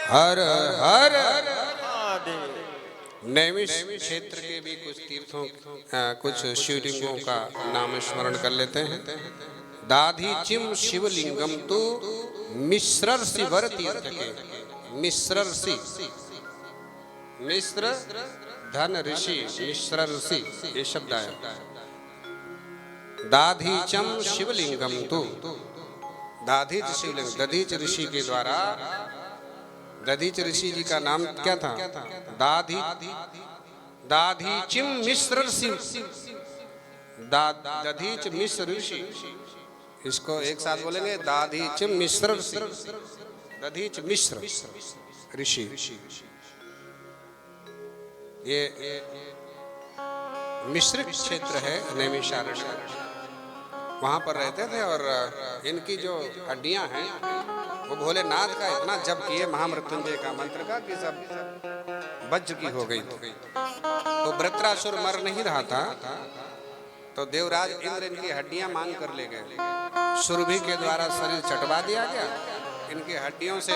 हर हर नैमिष क्षेत्र के भी कुछ तीर्थों कुछ शिवलिंगों का नाम स्मरण कर लेते हैं। दाधीचिम शिवलिंगम तो मिश्रर्षि वर तीर्थ के मिश्रर्षि मिश्र धन ऋषि मिश्रर्षि ये शब्द आया। दाधीचम शिवलिंगम तो दाधीच शिवलिंग दधीच ऋषि के द्वारा दधीच ऋषि जी का नाम क्या था? दाधी दाधीचिम मिश्र ऋषि दधीच मिश्र ऋषि। इसको एक साथ बोलेंगे दाधीचिम मिश्र ऋषि दधीच मिश्र ऋषि। ये मिश्रित क्षेत्र है नैमिषारण्य, वहां पर रहते थे और इनकी जो हड्डियां हैं वो भोलेनाथ का इतना जप किए महामृत्युंजय का मंत्र का कि सब वज्र की हो गई। तो वृत्रासुर मर नहीं रहा था तो देवराज इंद्र इनकी हड्डियां मांग कर ले गए। सुरभि के द्वारा शरीर चटवा दिया गया। इनकी हड्डियों से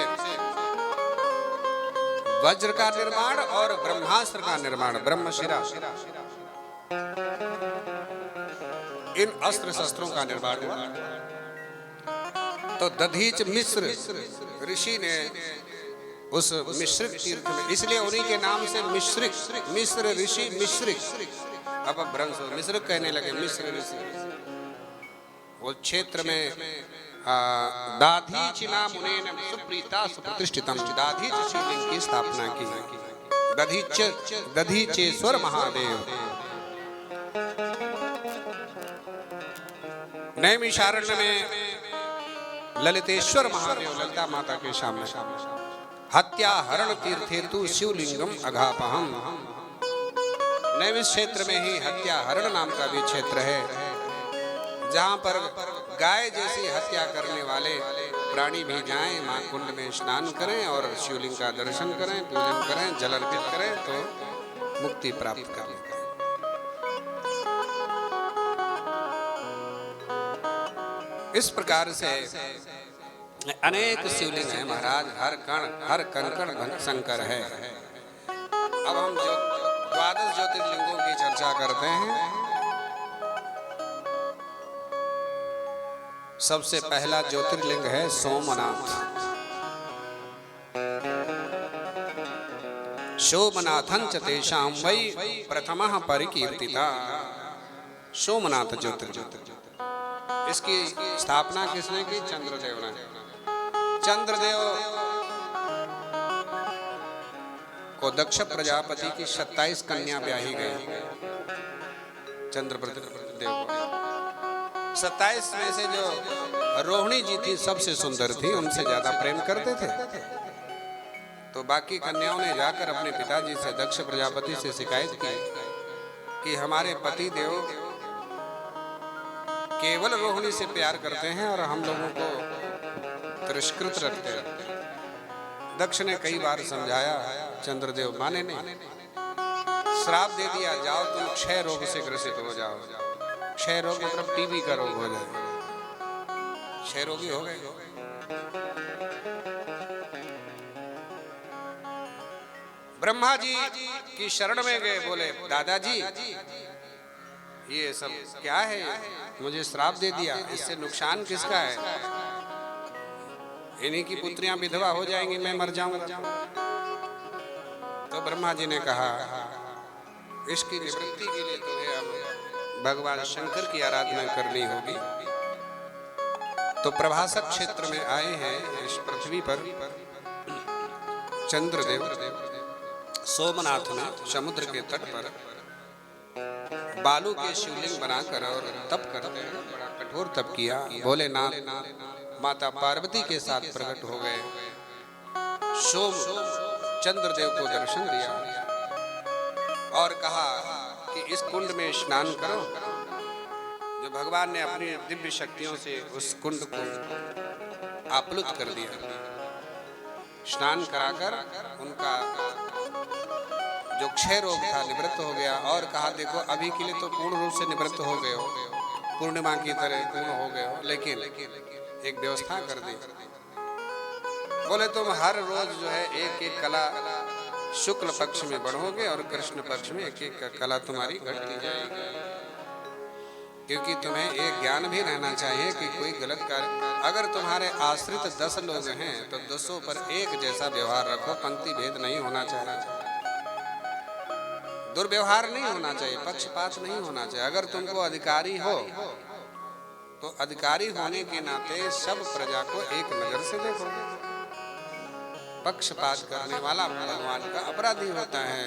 वज्र का निर्माण और ब्रह्मास्त्र का निर्माण ब्रह्मशिरा इन अस्त्र शस्त्रों का निर्माण हुआ। तो दधीच मिश्र ऋषि ने उस मिश्रिक तीर्थ में, इसलिए उन्हीं के नाम से मिश्रिक मिश्र ऋषि मिश्रिक अब भ्रंश मिश्रिक कहने लगे मिश्र ऋषि। वो क्षेत्र में दाधीचिना मुनेन सुप्रीता सुप्रतिष्ठितम दाधीच शिवलिंग की स्थापना की। दधीचेश्वर महादेव नैमिषारण्य में ललितेश्वर महादेव ललिता माता के सामने हत्या हरण तीर्थेतु शिवलिंगम अघापहम। नैमिष क्षेत्र में ही हत्या हरण नाम का भी क्षेत्र है जहां पर गाय जैसी हत्या करने वाले प्राणी भी जाएं, मां कुंड में स्नान करें और शिवलिंग का दर्शन करें, पूजन करें, जल अर्पित करें तो मुक्ति प्राप्त कर लेते हैं। इस प्रकार से अनेक शिवलिंग हैं महाराज, हर कण हर कंकण शंकर है। अब हम जो 12 ज्योतिर्लिंगों की चर्चा करते हैं। सबसे पहला ज्योतिर्लिंग है सोमनाथ। सोमनाथं च तेषां वै प्रथमः परिकीर्तिता। सोमनाथ ज्योतिर्लिंग, इसकी स्थापना किसने की? चंद्रदेव ने। चंद्रदेव को दक्ष प्रजापति की 27 कन्या ब्याही गई। चंद्रदेव को 27 में से जो रोहिणी जी थी सबसे सुंदर थी, उनसे ज्यादा प्रेम करते थे। तो बाकी कन्याओं ने जाकर अपने पिताजी से दक्ष प्रजापति से शिकायत की कि हमारे पति देव केवल रोहिणी से प्यार करते हैं और हम लोगों को तिरस्कृत रखते हैं। दक्ष ने कई बार समझाया, चंद्रदेव माने नहीं। श्राप दे दिया, जाओ तुम क्षय रोग से ग्रसित हो जाओ। क्षय रोग मतलब टीबी का रोग हो जाए। क्षय रोगी हो गए। ब्रह्मा जी की शरण में गए, बोले दादाजी ये सब क्या है? मुझे श्राप दे दिया, इससे नुकसान किसका है? इन्हीं की पुत्रियां विधवा हो जाएंगी, मैं मर जाऊंगा। तो ब्रह्मा जी ने कहा इसकी निवृत्ति के लिए तुम्हें अब भगवान शंकर की आराधना करनी होगी। तो प्रभासक क्षेत्र में आए हैं इस पृथ्वी पर चंद्रदेव सोमनाथ में समुद्र के तट पर बालू के शिवलिंग बनाकर और तप करते हैं। बड़ा कठोर तप किया। भोलेनाथ माता पार्वती के साथ प्रकट हो गए। सोम चंद्रदेव को दर्शन दिया और कहा कि इस कुंड में स्नान करो। जो भगवान ने अपनी दिव्य शक्तियों से उस कुंड को आप्लुत कर दिया। स्नान कराकर उनका जो क्षय रोग था निवृत्त हो गया और कहा देखो अभी के लिए तो पूर्ण रूप से निवृत्त हो गए हो, पूर्णिमा की तरह पूर्ण हो गए हो, लेकिन एक व्यवस्था कर दी। बोले तुम हर रोज जो है एक एक कला शुक्ल पक्ष में बढ़ोगे और कृष्ण पक्ष में एक एक कला तुम्हारी घटती जाएगी, क्योंकि तुम्हें एक ज्ञान भी रहना चाहिए कि कोई गलत कार्य, अगर तुम्हारे आश्रित 10 लोग हैं तो 10 पर एक जैसा व्यवहार रखो, पंक्ति भेद नहीं होना चाहिए, दुर्व्यवहार नहीं होना चाहिए, पक्षपात नहीं होना चाहिए। अगर तुमको अधिकारी हो तो अधिकारी होने के नाते सब प्रजा को एक नजर से देखो। पक्षपात करने वाला भगवान का अपराधी होता है।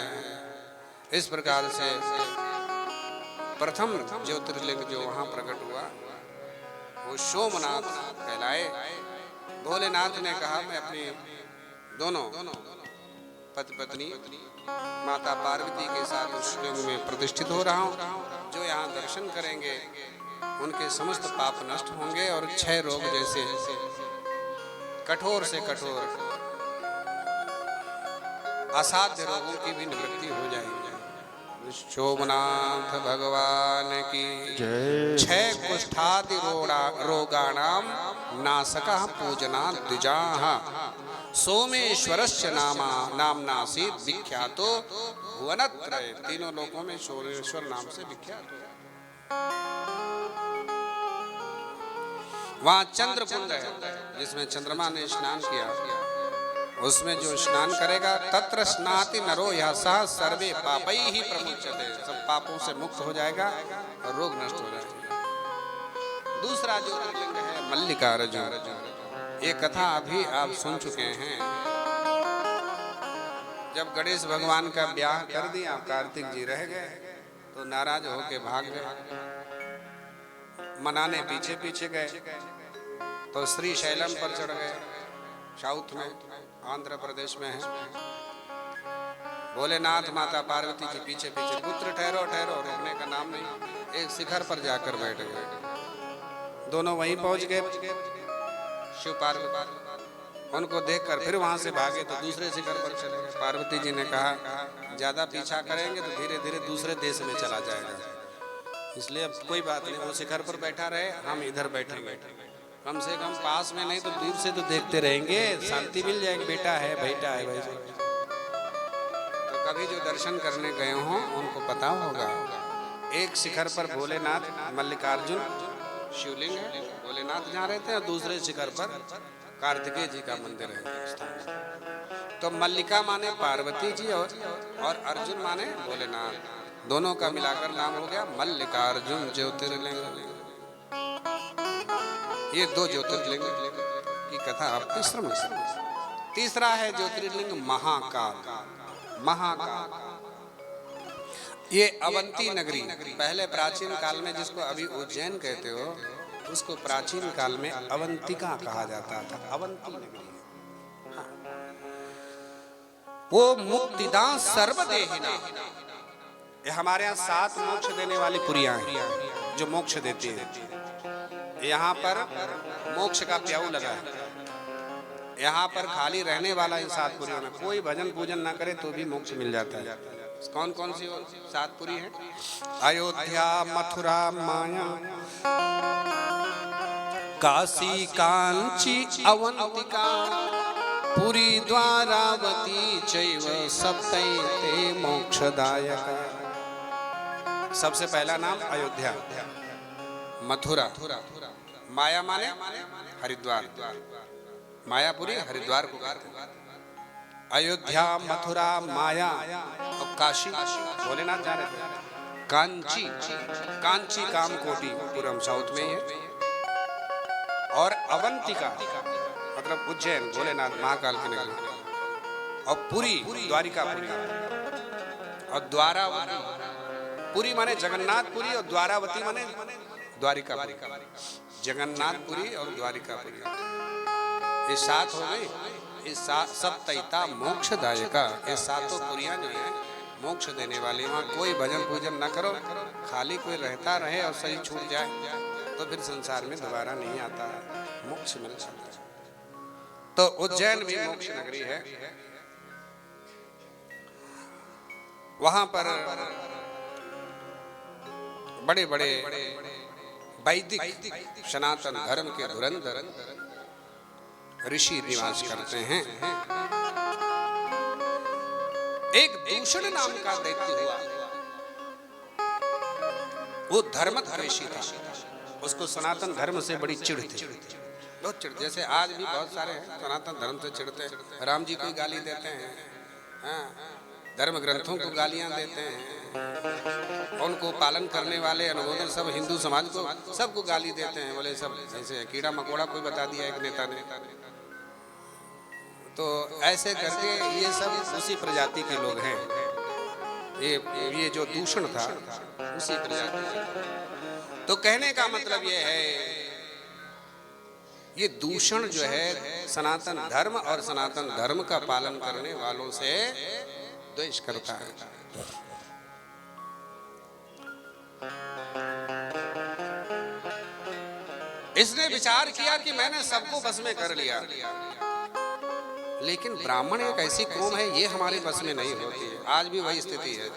इस प्रकार से प्रथम ज्योतिर्लिंग जो वहां प्रकट हुआ वो सोमनाथ कहलाए। भोलेनाथ ने कहा मैं अपनी दोनों पति पत्नी माता पार्वती के साथ उस लिंग में प्रतिष्ठित हो रहा हूँ। जो यहाँ दर्शन करेंगे उनके समस्त पाप नष्ट होंगे और 6 रोग जैसे कठोर से कठोर असाध्य रोगों की भी निवृत्ति हो जाएगी। सोमनाथ भगवान की जय। 6 कुष्ठादि रोगाणाम नासकः पूजना द्विजाः सोमेश्वरस्य नामनासीत् विख्यातो भुवनत्रय। तीनों लोकों में सोमेश्वर नाम से विख्यात हो। वहां चंद्रकुंड है जिसमें चंद्रमा ने स्नान किया, उसमें जो स्नान करेगा तत्र स्नाति नरो यः सः सर्वे पापैः प्रमुच्यते। सब पापों से मुक्त हो जाएगा और रोग नष्ट हो जाएगा। दूसरा ज्योतिर्लिंग है मल्लिकार्जुन। ये कथा अभी आप सुन चुके हैं। जब गणेश भगवान का ब्याह कर दिया, कार्तिक जी रह गए तो नाराज होके भाग गए। मनाने पीछे पीछे गए तो श्री शैलम पर चढ़ गए। साउथ में आंध्र प्रदेश में है। भोलेनाथ माता पार्वती के पीछे पीछे पुत्र ठहरो ठहरो, रुकने का नाम नहीं। एक शिखर पर जाकर बैठ गए। दोनों वहीं पहुंच गए। शिव पार्वती उनको देखकर फिर वहां से भागे तो दूसरे शिखर पर चले गए। पार्वती जी ने कहा ज्यादा पीछा करेंगे तो धीरे धीरे दूसरे देश में चला जाएगा, इसलिए अब कोई बात नहीं, वो शिखर पर बैठा रहे, हम इधर बैठेंगे। कम से कम पास में नहीं तो दूर से तो देखते रहेंगे, शांति मिल जाएगी। बेटा है बेटा है भाई। तो कभी जो दर्शन करने गए हों उनको पता होगा। एक शिखर पर भोलेनाथ मल्लिकार्जुन शिवलिंग है, भोलेनाथ जहाँ रहते हैं, दूसरे शिखर पर कार्तिकेय जी का मंदिर है। तो मल्लिका माने पार्वती जी और अर्जुन माने भोलेनाथ, दोनों का मिलाकर नाम हो गया मल्लिकार्जुन ज्योतिर्लिंग। ये 2 ज्योतिर्लिंग की कथा आपके श्रवण से। तीसरा है ज्योतिर्लिंग महाकाल। महाकाल ये अवंती नगरी, पहले प्राचीन काल में जिसको अभी उज्जैन कहते हो उसको प्राचीन काल में अवंतिका कहा जाता था। अवंती नगरी हाँ। वो मुक्तिदां सर्वदेहिना, ये हमारे यहाँ 7 मोक्ष देने वाली पुरियां हैं जो मोक्ष देती है। यहाँ पर मोक्ष का प्याऊ लगा है। यहाँ पर खाली रहने वाला इन 7 पुरियों में कोई भजन पूजन ना करे तो भी मोक्ष मिल जाता है। कौन कौन सी 7 पुरी है? अयोध्या, मथुरा, माया, काशी, कांची, अवंतिका, पुरी, द्वारावती चैव सप्तैते मोक्षदायका। सबसे पहला नाम अयोध्या, मथुरा, माया माने हरिद्वार, मायापुरी हरिद्वार को कहते हैं। अयोध्या, मथुरा, माया और काशी भोलेनाथ जा रहे थे। कांची, कांची कामकोटि पूरम साउथ में ही है। और अवंतिका मतलब उज्जैन, भोलेनाथ महाकाल की नगरी। और पुरी द्वारिकापुरी और द्वारावती। पुरी माने जगन्नाथपुरी और द्वारावती माने द्वारिकापुरी। जगन्नाथपुरी और द्वारिकापुरी ये 7 हो गई। ये सप्तैता मोक्षदायका, ये 7 पुरियां जो है मोक्ष देने वाली। वहाँ कोई भजन पूजन न करो, खाली कोई रहता रहे और सही छूट जाए तो फिर संसार में दोबारा नहीं आता है, मोक्ष मिल जाता है। तो उज्जैन भी मोक्ष नगरी है। वहां पर बड़े बड़े वैदिक सनातन धर्म के धुरंधर ऋषि निवास करते हैं। एक दूषण नाम का दैत्य हुआ, वो धर्मद्वेषी था। उसको सनातन धर्म से बड़ी चिढ़ थी, बहुत चिढ़। जैसे आज भी बहुत सारे हैं सनातन धर्म से चिढ़ते हैं। राम जी को गाली देते हैं, हाँ, धर्म ग्रंथों को गालियां देते हैं, उनको पालन करने वाले अनुमोदन सब हिंदू समाज को सबको गाली देते हैं। बोले सब ऐसे कीड़ा मकोड़ा कोई बता दिया एक नेता ने, तो ऐसे करके ये सब उसी प्रजाति के लोग हैं। ये जो दूषण था उसी प्रजाति। तो कहने का मतलब ये है, ये दूषण जो है सनातन धर्म और सनातन धर्म का पालन करने वालों से द्वेष करता है। इसने विचार किया कि मैंने सबको बस में कर लिया, लेकिन ब्राह्मण एक ऐसी कौम है ये हमारे बस में नहीं होती है। आज भी वही स्थिति है,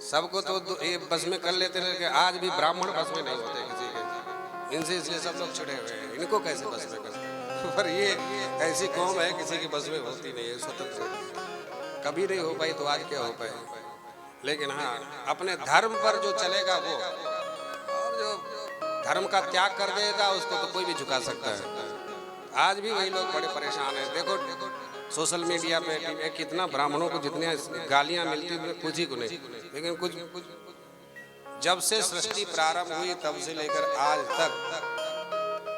सबको तो ये बस में कर लेते हैं, आज भी ब्राह्मण बस में नहीं होते किसी के। इनसे इसलिए सब लोग छिड़े हुए हैं, इनको कैसे बस में कर। पर ये ऐसी कौम है किसी की बस में होती नहीं है, स्वतंत्र कभी नहीं हो पाई, तो आज क्या हो पाए। लेकिन हाँ, अपने धर्म पर जो चलेगा वो, और जो धर्म का त्याग कर देगा उसको तो कोई भी झुका सकता है। आज भी वही लोग बड़े परेशान हैं। देखो सोशल मीडिया पे कितना ब्राह्मणों को जितने गालियां मिलती हैं कुछ ही को नहीं, लेकिन कुछ जब से सृष्टि प्रारंभ हुई तब से लेकर आज तक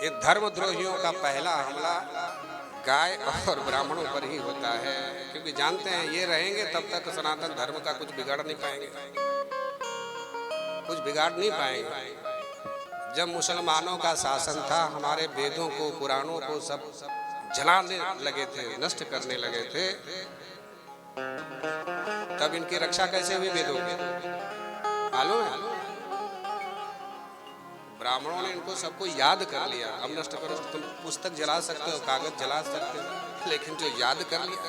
ये धर्मद्रोहियों का पहला हमला गाय और ब्राह्मणों पर ही होता है, क्योंकि जानते हैं ये रहेंगे तब तक सनातन धर्म का कुछ बिगाड़ नहीं पाएंगे, कुछ बिगाड़ नहीं पाएंगे। जब मुसलमानों का शासन था, हमारे वेदों को पुराणों को सब जलाने लगे थे, नष्ट करने लगे थे, तब इनकी रक्षा कैसे हुई वेदों की मालूम है? ब्राह्मणों ने इनको सबको याद कर लिया। अब नष्ट करो, तुम पुस्तक जला सकते हो, कागज जला सकते हो, लेकिन जो याद कर लिया,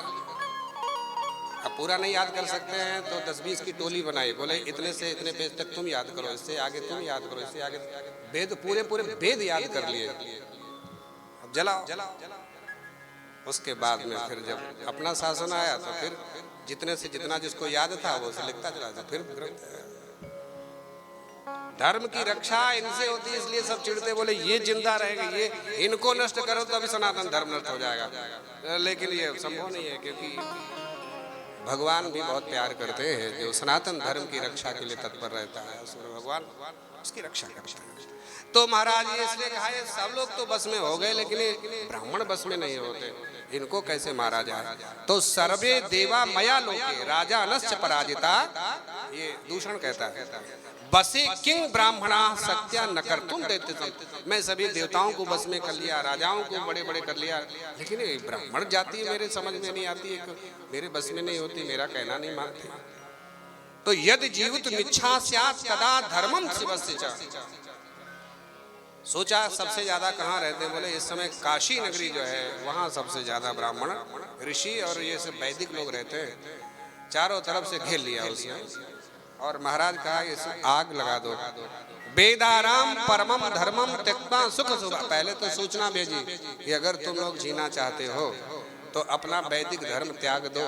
अब पूरा नहीं याद कर सकते हैं तो 10-20 की टोली बनाई, बोले इतने से इतने पेज तक तुम याद करो, इससे आगे तुम याद करो, इससे आगे वेद पूरे वेद याद कर लिए, अब जलाओ। उसके बाद में फिर जब अपना शासन आया तो फिर जितने से जितना जिसको याद था वो से लिखता चला था। फिर धर्म की रक्षा इनसे होती है, इसलिए सब चिढ़ते, बोले ये जिंदा रहेगा, ये इनको नष्ट करो तो अभी सनातन धर्म नष्ट हो जाएगा। लेकिन ये संभव नहीं है, क्योंकि भगवान भी बहुत प्यार करते हैं, जो सनातन धर्म की रक्षा के लिए तत्पर रहता है भगवान उसकी रक्षा करता है। तो महाराज ये इसलिए कहा है सब लोग तो बस में हो गए, लेकिन ब्राह्मण बस में नहीं होते, इनको कैसे मारा जाए। तो सर्वे देवा मया लोके राजा नश्च पराजिता, ये दूषण कहता है, बसे किंग ब्राह्मणा सत्या न कर तुम देते थे। मैं सभी देवताओं को बस में कर लिया, राजाओं को बड़े बड़े कर लिया, लेकिन ये ब्राह्मण जाति मेरे समझ में नहीं आती है, मेरे बस में नहीं होती, मेरा कहना नहीं मानती। तो यदि जीवित निच्छा स्यात् कदा धर्मम शिवस्य च। सोचा सबसे ज्यादा कहाँ रहते, बोले इस समय काशी नगरी जो है वहाँ सबसे ज्यादा ब्राह्मण ऋषि और ये सब वैदिक लोग रहते हैं। चारों तरफ से घेर लिया उसने, और महाराज कहा इस आग लगा दो। वेदाराम परमम धर्मम त्यक्त्वा सुख सुख। पहले तो सूचना भेजी कि अगर तुम लोग जीना चाहते हो तो अपना वैदिक धर्म त्याग दो,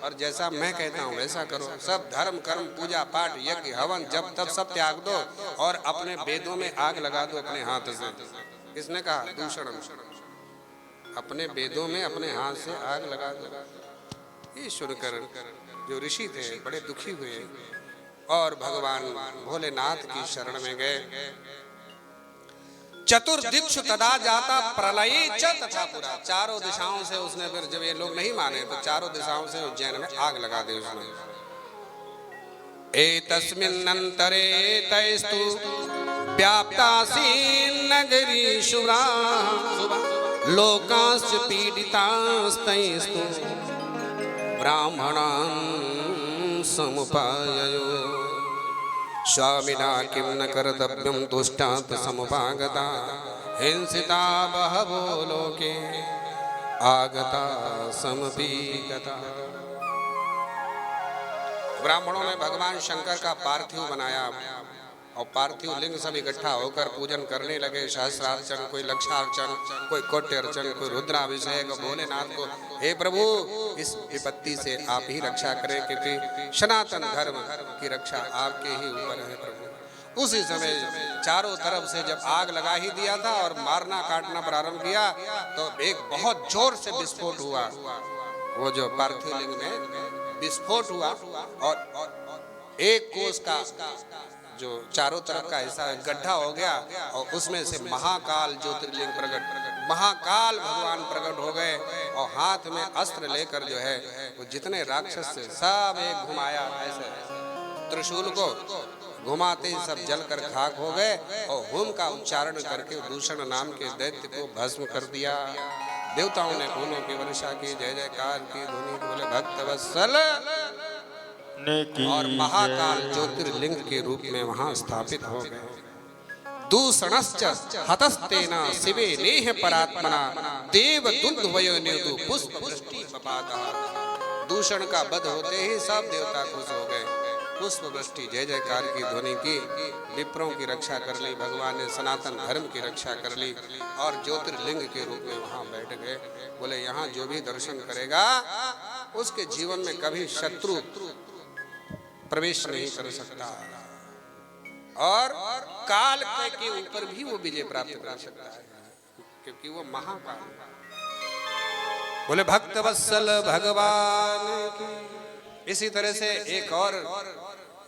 और जैसा मैं कहता हूँ वैसा करो। सब धर्म कर्म पूजा पाठ यज्ञ हवन जब तब सब त्याग दो, और अपने वेदों में आग लगा दो अपने हाथ से। किसने कहा? दूषण। अपने वेदों में अपने हाथ से आग लगा दो। ये सुनकर जो ऋषि थे बड़े दुखी हुए और भगवान भोलेनाथ की शरण में गए। चतुर्दिक्षु तदा जाता प्रलय च तथा पुरा। चारों दिशाओं से उसने फिर जब ये लोग नहीं माने तो चारों दिशाओं से उज्जैन में आग लगा दी उसने। एतस्मिन्नन्तरे तैस्तु व्याप्तासीन नगरी शुभा लोकांश्च पीडितास्तैस्तु ब्राह्मणान् समुपाययो। स्वामिना किं न कर्तव्यं दुष्टात् समुपागता हिंसिता बहवो लोके आगता समपीगता। ब्राह्मणों ने भगवान शंकर का पार्थिव बनाया और पार्थिव लिंग सब इकट्ठा होकर पूजन करने लगे। सहस्रार्चन, कोई लक्षार्चन, कोई कोट्यार्चन, कोई रुद्राभिषेक। भोलेनाथ को, हे प्रभु इस विपत्ति से आप ही रक्षा करें, क्योंकि सनातन धर्म की रक्षा आपके ही ऊपर है प्रभु। उसी समय चारों तरफ से जब आग लगा ही दिया था और मारना काटना प्रारंभ किया, तो एक बहुत जोर से विस्फोट हुआ। वो जो पार्थिव लिंग में विस्फोट हुआ और एक कोस का जो चारों तरफ का ऐसा गड्ढा हो गया और उसमें से महाकाल ज्योतिर्लिंग प्रकट, महाकाल भगवान प्रकट हो गए और हाथ में अस्त्र लेकर जो है वो जितने राक्षस थे सब एक घुमाया, ऐसे त्रिशूल को घुमाते ही सब जलकर खाक हो गए और होम का उच्चारण करके दूषण नाम के दैत्य को भस्म कर दिया। देवताओं ने फूलों की वर्षा की, जय जयकार की ध्वनि, बोले भक्त वत्सल, और महाकाल ज्योतिर्लिंग के रूप में वहां स्थापित हो गए। दूषणश्च हतस्तेन शिवे नेह परात्मना देव दुन्दुभयो निर्दु पुष्प वृष्टि पपातः। दूषण का वध होते ही सब देवता खुश हो गए, पुष्प वृष्टि, जय जयकार की ध्वनि की, विप्रों की रक्षा कर ली भगवान ने, सनातन धर्म की रक्षा कर ली और ज्योतिर्लिंग के रूप में वहां बैठ गए। बोले यहाँ जो भी दर्शन करेगा उसके जीवन में कभी शत्रु प्रवेश नहीं कर सकता और काल के ऊपर भी वो विजय प्राप्त कर सकता है, क्योंकि वो महाकाल। बोले भक्त वत्सल भगवान की। इसी तरह से एक और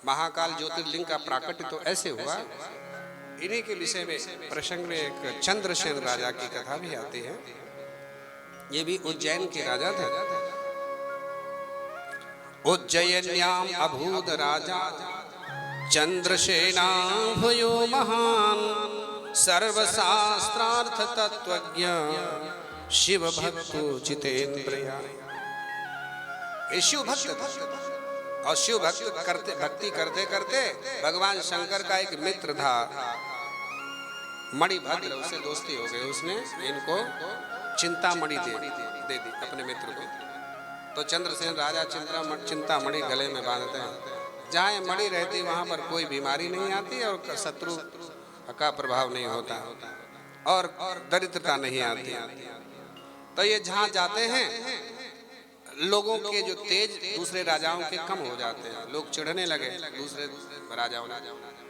महाकाल ज्योतिर्लिंग का प्राकट्य तो ऐसे हुआ, इन्हीं के विषय में प्रसंग में एक चंद्रसेन राजा की कथा भी आती है। ये भी उज्जैन के राजा थे। उज्जयिन्याम अभूत राजा चंद्रसेना भयो महान, सर्वशास्त्रार्थ तत्वज्ञ शिव भक्तो जितेन्द्रिया। शिव भक्त और शिव भक्त करते भक्ति करते करते भगवान शंकर का एक मित्र था मणिभद्र, उससे दोस्ती हो गई। उसने इनको चिंतामणि दे दी अपने मित्र को। तो चंद्रसेन राजा चिंतामणि गले में बांधते हैं। जहाँ मणि रहती वहां पर कोई बीमारी नहीं आती और शत्रु का प्रभाव नहीं होता और दरिद्रता नहीं आती। तो ये जहाँ जाते हैं लोगों के जो तेज दूसरे राजाओं के कम हो जाते हैं। लोग चिढ़ने लगे दूसरे राजाओं ने,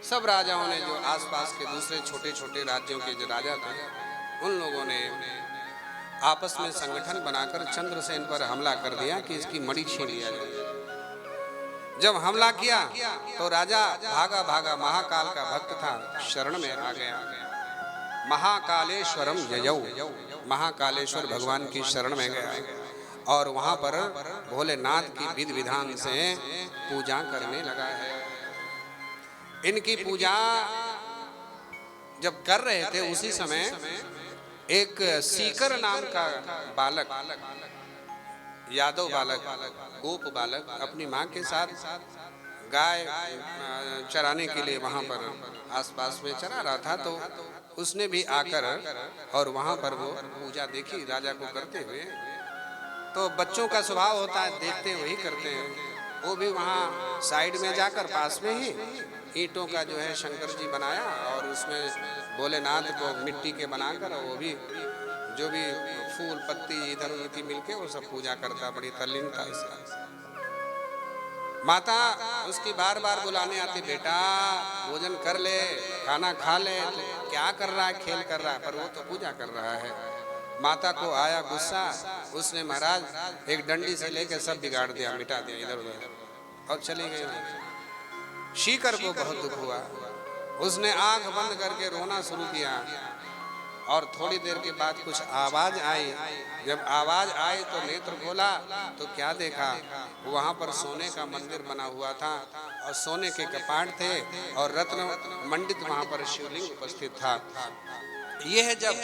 सब राजाओं ने, जो आसपास के दूसरे छोटे छोटे राज्यों के जो राजा थे, उन लोगों ने आपस में संगठन बनाकर चंद्रसेन पर हमला कर दिया कि इसकी मणि छीन लिया जाए। जब हमला किया तो राजा भागा भागा, महाकाल का भक्त था, शरण में आ गया। महाकालेश्वरम ययौ, महाकालेश्वर भगवान की शरण में गया और वहां पर भोलेनाथ की विधि विधान से पूजा करने लगा है। इनकी पूजा जब कर रहे थे उसी समय एक सीकर नाम का बालक, यादव बालक, गोप बालक अपनी माँ के साथ गाय चराने के लिए वहां पर आसपास में चरा रहा था। तो उसने भी आकर और वहां पर वो पूजा देखी राजा को करते हुए। तो बच्चों का स्वभाव होता है देखते वही करते हैं। वो भी वहाँ साइड में जाकर पास में ही ईंटों का जो है शंकर जी बनाया और उसमें भोलेनाथ को मिट्टी के बनाकर वो भी जो भी फूल पत्ती इधर उधर मिलके वो सब पूजा करता। बड़ी तल्लीनता इसका। माता उसकी बार बार बुलाने आती, बेटा भोजन कर ले, खाना खा ले। तो क्या कर रहा है, खेल कर रहा है, पर वो तो पूजा कर रहा है। माता को आया गुस्सा, उसने महाराज एक डंडी से लेकर सब बिगाड़ दिया, मिटा दिया इधर उधर और चली गई। शीकर को बहुत दुख हुआ, उसने आंख बंद करके रोना शुरू किया और थोड़ी देर के बाद कुछ आवाज आई। जब आवाज आई तो नेत्र खोला तो क्या देखा, वहां पर सोने का मंदिर बना हुआ था और सोने के कपाट थे और रत्न मंडित वहां पर शिवलिंग उपस्थित था। यह जब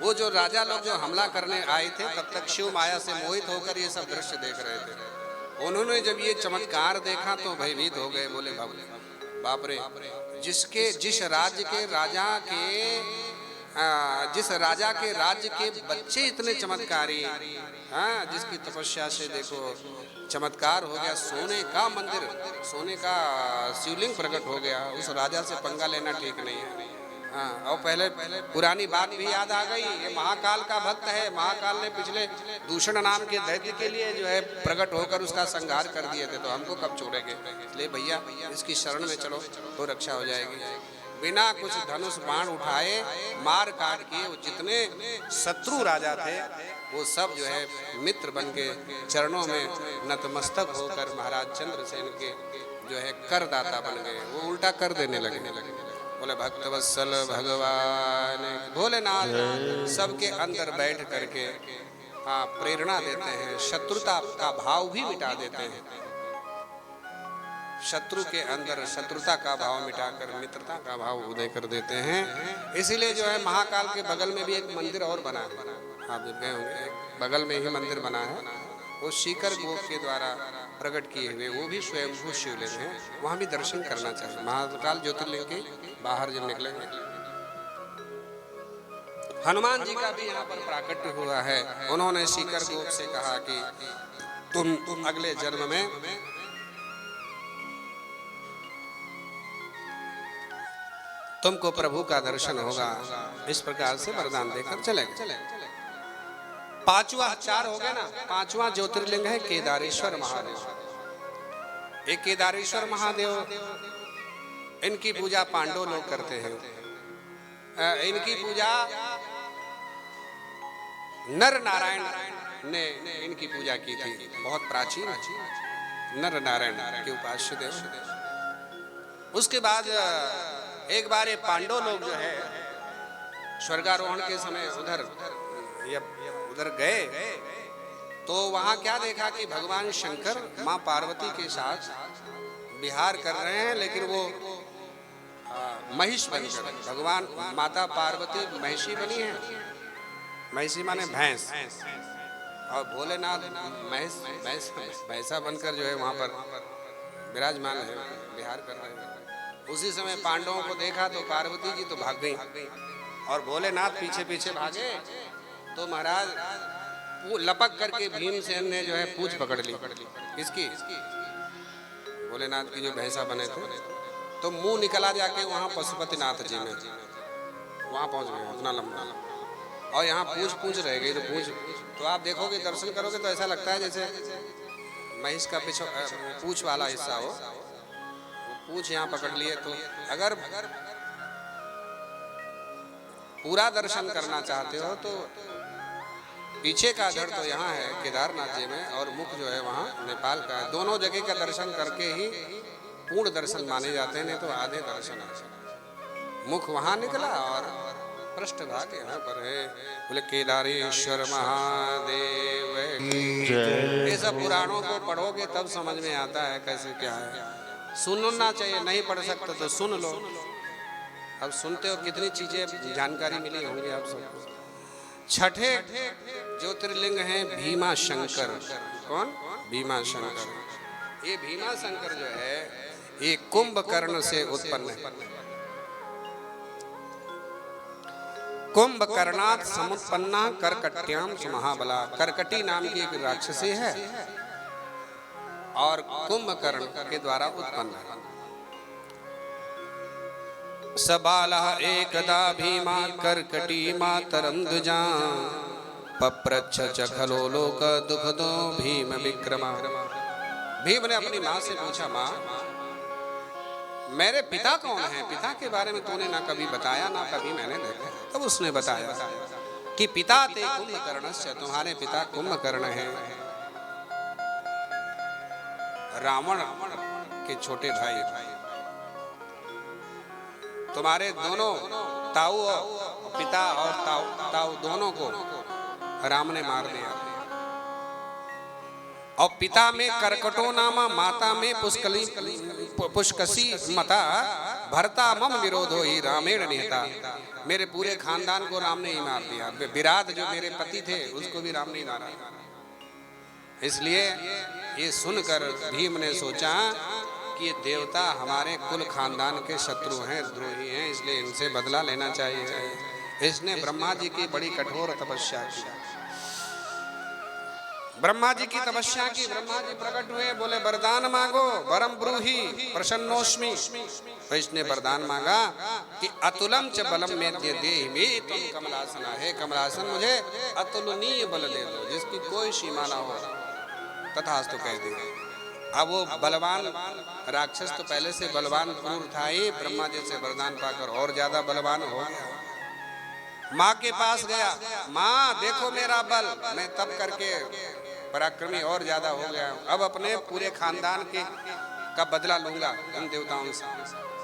वो जो राजा लोग जो हमला करने आए थे तब तक शिव माया से मोहित होकर ये सब दृश्य देख रहे थे। उन्होंने जब ये चमत्कार देखा तो भयभीत हो गए, बोले बाप रे, जिस राज्य के राजा के जिस राजा के राज्य के बच्चे इतने चमत्कारी, हाँ, जिसकी तपस्या से देखो चमत्कार हो गया, सोने का मंदिर, सोने का शिवलिंग प्रकट हो गया, उस राजा से पंगा लेना ठीक नहीं है। हाँ, और पहले पुरानी बात भी याद आ गई, ये महाकाल का भक्त है, महाकाल ने पिछले दूषण नाम के दैत्य के लिए जो है प्रकट होकर उसका संहार कर दिए थे, तो हमको कब छोड़ेंगे? इसलिए भैया इसकी शरण में चलो तो रक्षा हो जाएगी। बिना कुछ धनुष बाण उठाए मार काट किए वो जितने शत्रु राजा थे वो सब जो है मित्र बन के चरणों में नतमस्तक होकर महाराज चंद्रसेन के जो है करदाता बन गए, वो उल्टा कर देने लगे। बोले भक्तवत्सल भगवान भोलेनाथ सबके अंदर बैठ करके हाँ प्रेरणा देते हैं, शत्रुता का भाव भी मिटा देते हैं। शत्रु के अंदर शत्रुता का भाव मिटाकर मित्रता का भाव उदय कर देते हैं। इसीलिए जो है महाकाल के बगल में भी एक मंदिर और बना है, आप जब गए होंगे, बगल में ही मंदिर बना है, वो सीकर गोप के द्वारा प्रकट किए हुए, वो भी स्वयंभू शिवलिंग है, वहाँ भी दर्शन करना चाहिए। महाकाल ज्योतिर्लिंग के बाहर जब निकलेंगे, हनुमान जी का भी यहाँ पर प्राकट्य हुआ है। उन्होंने सीकर गोप से कहा कि तुम अगले जन्म में तुमको प्रभु का दर्शन होगा, इस प्रकार से वरदान देकर चले गए। पांचवा, चार हो गए ना, पांचवा ज्योतिर्लिंग है केदारेश्वर महादेव। एक केदारेश्वर महादेव, इनकी पूजा पांडव लोग करते हैं। इनकी पूजा नर नारायण ने इनकी पूजा की थी, बहुत प्राचीन नर नारायण के उपास्य देव। उसके बाद एक बार ये पांडव लोग जो है स्वर्गारोहण के समय उधर गए, तो वहां क्या देखा कि भगवान शंकर मां पार्वती के साथ विहार कर रहे हैं, लेकिन वो महिष बनकर, भगवान माता पार्वती महिषी बनी है, महिषी माने भैंस, और भोलेनाथ भैंसा बनकर जो है वहां पर विराजमान है, विहार कर रहे हैं। उसी समय पांडवों को देखा तो पार्वती जी तो भाग गई और भोलेनाथ पीछे पीछे भागे, तो महाराज वो लपक करके भीमसेन ने जो है पूंछ पकड़ ली। किसकी? भोलेनाथ की जो भैंसा बने थे, तो मुंह निकला जाके वहाँ पशुपतिनाथ जी में, वहाँ पहुँच गए उतना लंबा, और यहाँ पूंछ रह गई। तो तो आप देखोगे, दर्शन करोगे तो ऐसा लगता है जैसे महिष का पूंछ वाला हिस्सा हो, पूंछ यहाँ पकड़ लिए। तो अगर पूरा दर्शन करना चाहते हो तो पीछे का धड़ तो यहाँ है केदारनाथ जी में, और मुख जो है वहाँ नेपाल का है। दोनों जगह का दर्शन करके ही पूर्ण दर्शन माने जाते हैं, नहीं तो आधे दर्शन है। मुख वहाँ निकला और पृष्ठभाग यहाँ पर है। बोले केदारेश्वर महादेव। ये सब पुराणों को पढ़ोगे तब समझ में आता है कैसे क्या है। सुनना चाहिए, नहीं पढ़ सकते तो सुन लो। अब सुनते हो कितनी चीजें जानकारी मिली होंगी आप सबको। छठे ज्योतिर्लिंग हैं भीमा शंकर। कौन? भीमा शंकर। ये भीमा शंकर जो है ये कुंभकर्ण से उत्पन्न है। कुंभकर्णात् समुत्पन्ना कर्कट्याम महाबला। कर्कटी नाम की एक राक्षसी है और कुंभकर्ण के द्वारा उत्पन्न है। सबाला एकदा भीमा कर्कटी मातरं द्विजा पप्रच्छ च खलो लोक दुखदो भीम विक्रमा। भीम ने अपनी माँ से पूछा, माँ मेरे पिता कौन है? पिता के बारे में तूने ना कभी बताया ना कभी मैंने देखा। तब उसने बताया कि पिता ते कुंभकर्णस्य, तुम्हारे पिता कुंभकर्ण हैं, रावण के छोटे भाई। तुम्हारे दोनों ताऊ पिता और ताऊ दोनों को राम ने मार दिया। और पिता में कर्कटो नामा, माता में पुष्कसी मता, भरता मम विरोधो ही रामेण निहता। मेरे पूरे खानदान को राम ने ही मार दिया। विराट जो मेरे पति थे उसको भी राम ने मारा। इसलिए ये सुनकर भीम ने सोचा कि ये देवता हमारे कुल खानदान के शत्रु हैं, द्रोही हैं, इसलिए इनसे बदला लेना चाहिए। इसने ब्रह्मा जी की बड़ी कठोर तपस्या की। ब्रह्मा जी की तपस्या की, ब्रह्मा जी प्रकट हुए, बोले वरदान मांगो, वरम ब्रूहि प्रसन्नोस्मि। तो इसने वरदान मांगा कि अतुलम च बलम में देहि तुम कमलासना, है कमलासन मुझे अतुलनीय बल दे दो जिसकी कोई सीमा ना हो। तथास्तु कह दिया। अब वो बलवान राक्षस तो पहले से बलवान क्रूर था ही, ब्रह्मा जी से वरदान पाकर और ज्यादा बलवान हो गया। माँ के पास गया, माँ देखो मेरा बल, मैं तप करके पराक्रमी और ज्यादा हो गया, अब अपने पूरे खानदान के का बदला लूंगा उन देवताओं से।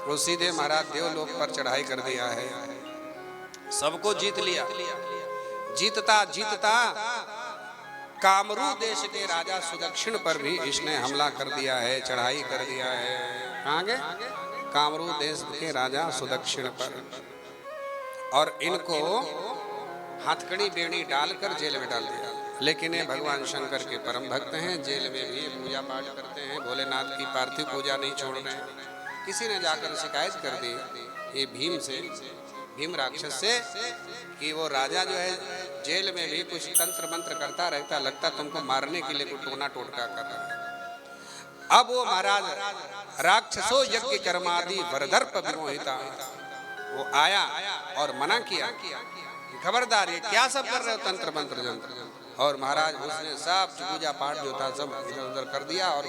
वो सीधे महाराज देवलोक पर चढ़ाई कर दिया है, सबको जीत लिया। जीतता जीतता कामरू देश के राजा सुदक्षिण पर भी इसने हमला कर दिया है, चढ़ाई कर दिया है। कहाँ गए? कामरू देश के राजा सुदक्षिण पर। और इनको हथकड़ी बेड़ी डालकर जेल में डाल दिया। लेकिन ये भगवान शंकर के परम भक्त हैं, जेल में भी पूजा पाठ करते हैं, भोलेनाथ की पार्थिव पूजा नहीं छोड़ रहे हैं। किसी ने जाकर शिकायत कर दी ये भीम से, भीम राक्षस से, कि वो राजा जो है जेल में भी कुछ तंत्र मंत्र करता रहता, लगता तुमको मारने के लिए कुछ टोना टोटका कर रहा है। अब वो महाराज राक्षसो यज्ञ कर्मादि वरदर्प विमोहिता, वो आया और मना किया, खबरदार ये क्या सब कर रहे हो तंत्र मंत्र जंत्र। और महाराज उसने सब पूजा पाठ जो था सब इधर उधर कर दिया और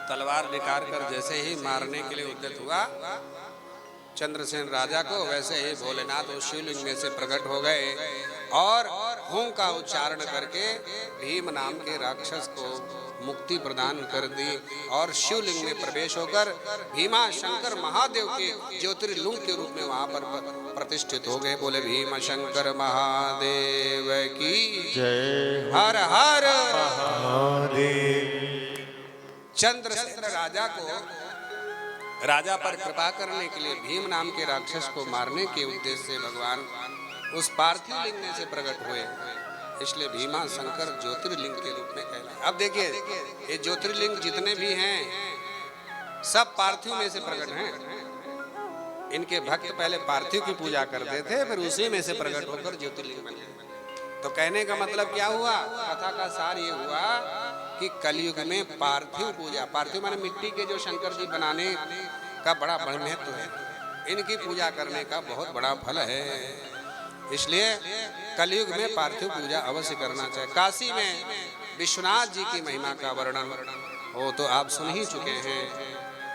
तलवार निकाल कर जैसे ही मारने के लिए उद्यत हुआ चंद्रसेन राजा को, वैसे ही भोलेनाथ उस शिवलिंग में से प्रकट हो गए और हों का उच्चारण करके भीम नाम के राक्षस को मुक्ति प्रदान कर दी और शिवलिंग में प्रवेश होकर भीमा शंकर महादेव के ज्योतिर्लिंग के रूप में वहां पर प्रतिष्ठित हो गए। बोले भीम शंकर महादेव की जय। हर हर महादेव। चंद्रसेन राजा को राजा पर कृपा करने के लिए भीम नाम के राक्षस को मारने के उद्देश्य से भगवान उस पार्थिव लिंग में से प्रकट हुए, इसलिए भीमा शंकर ज्योतिर्लिंग के रूप में कहलाए। अब देखिए ये ज्योतिर्लिंग जितने भी हैं सब पार्थिव में से प्रकट हैं। इनके भक्त पहले पार्थिव की पूजा करते थे, फिर उसी में से प्रकट होकर ज्योतिर्लिंग बन गए। तो कहने का मतलब क्या हुआ? कथा का सार ये हुआ कि कलयुग में पार्थिव पूजा, पार्थिव माने मिट्टी के जो शंकर जी बनाने का बड़ा महत्व है, इनकी पूजा करने का बहुत बड़ा फल है। इसलिए कलयुग में पार्थिव पूजा अवश्य करना चाहिए। काशी में विश्वनाथ जी की महिमा का वर्णन हो तो आप सुन ही चुके हैं।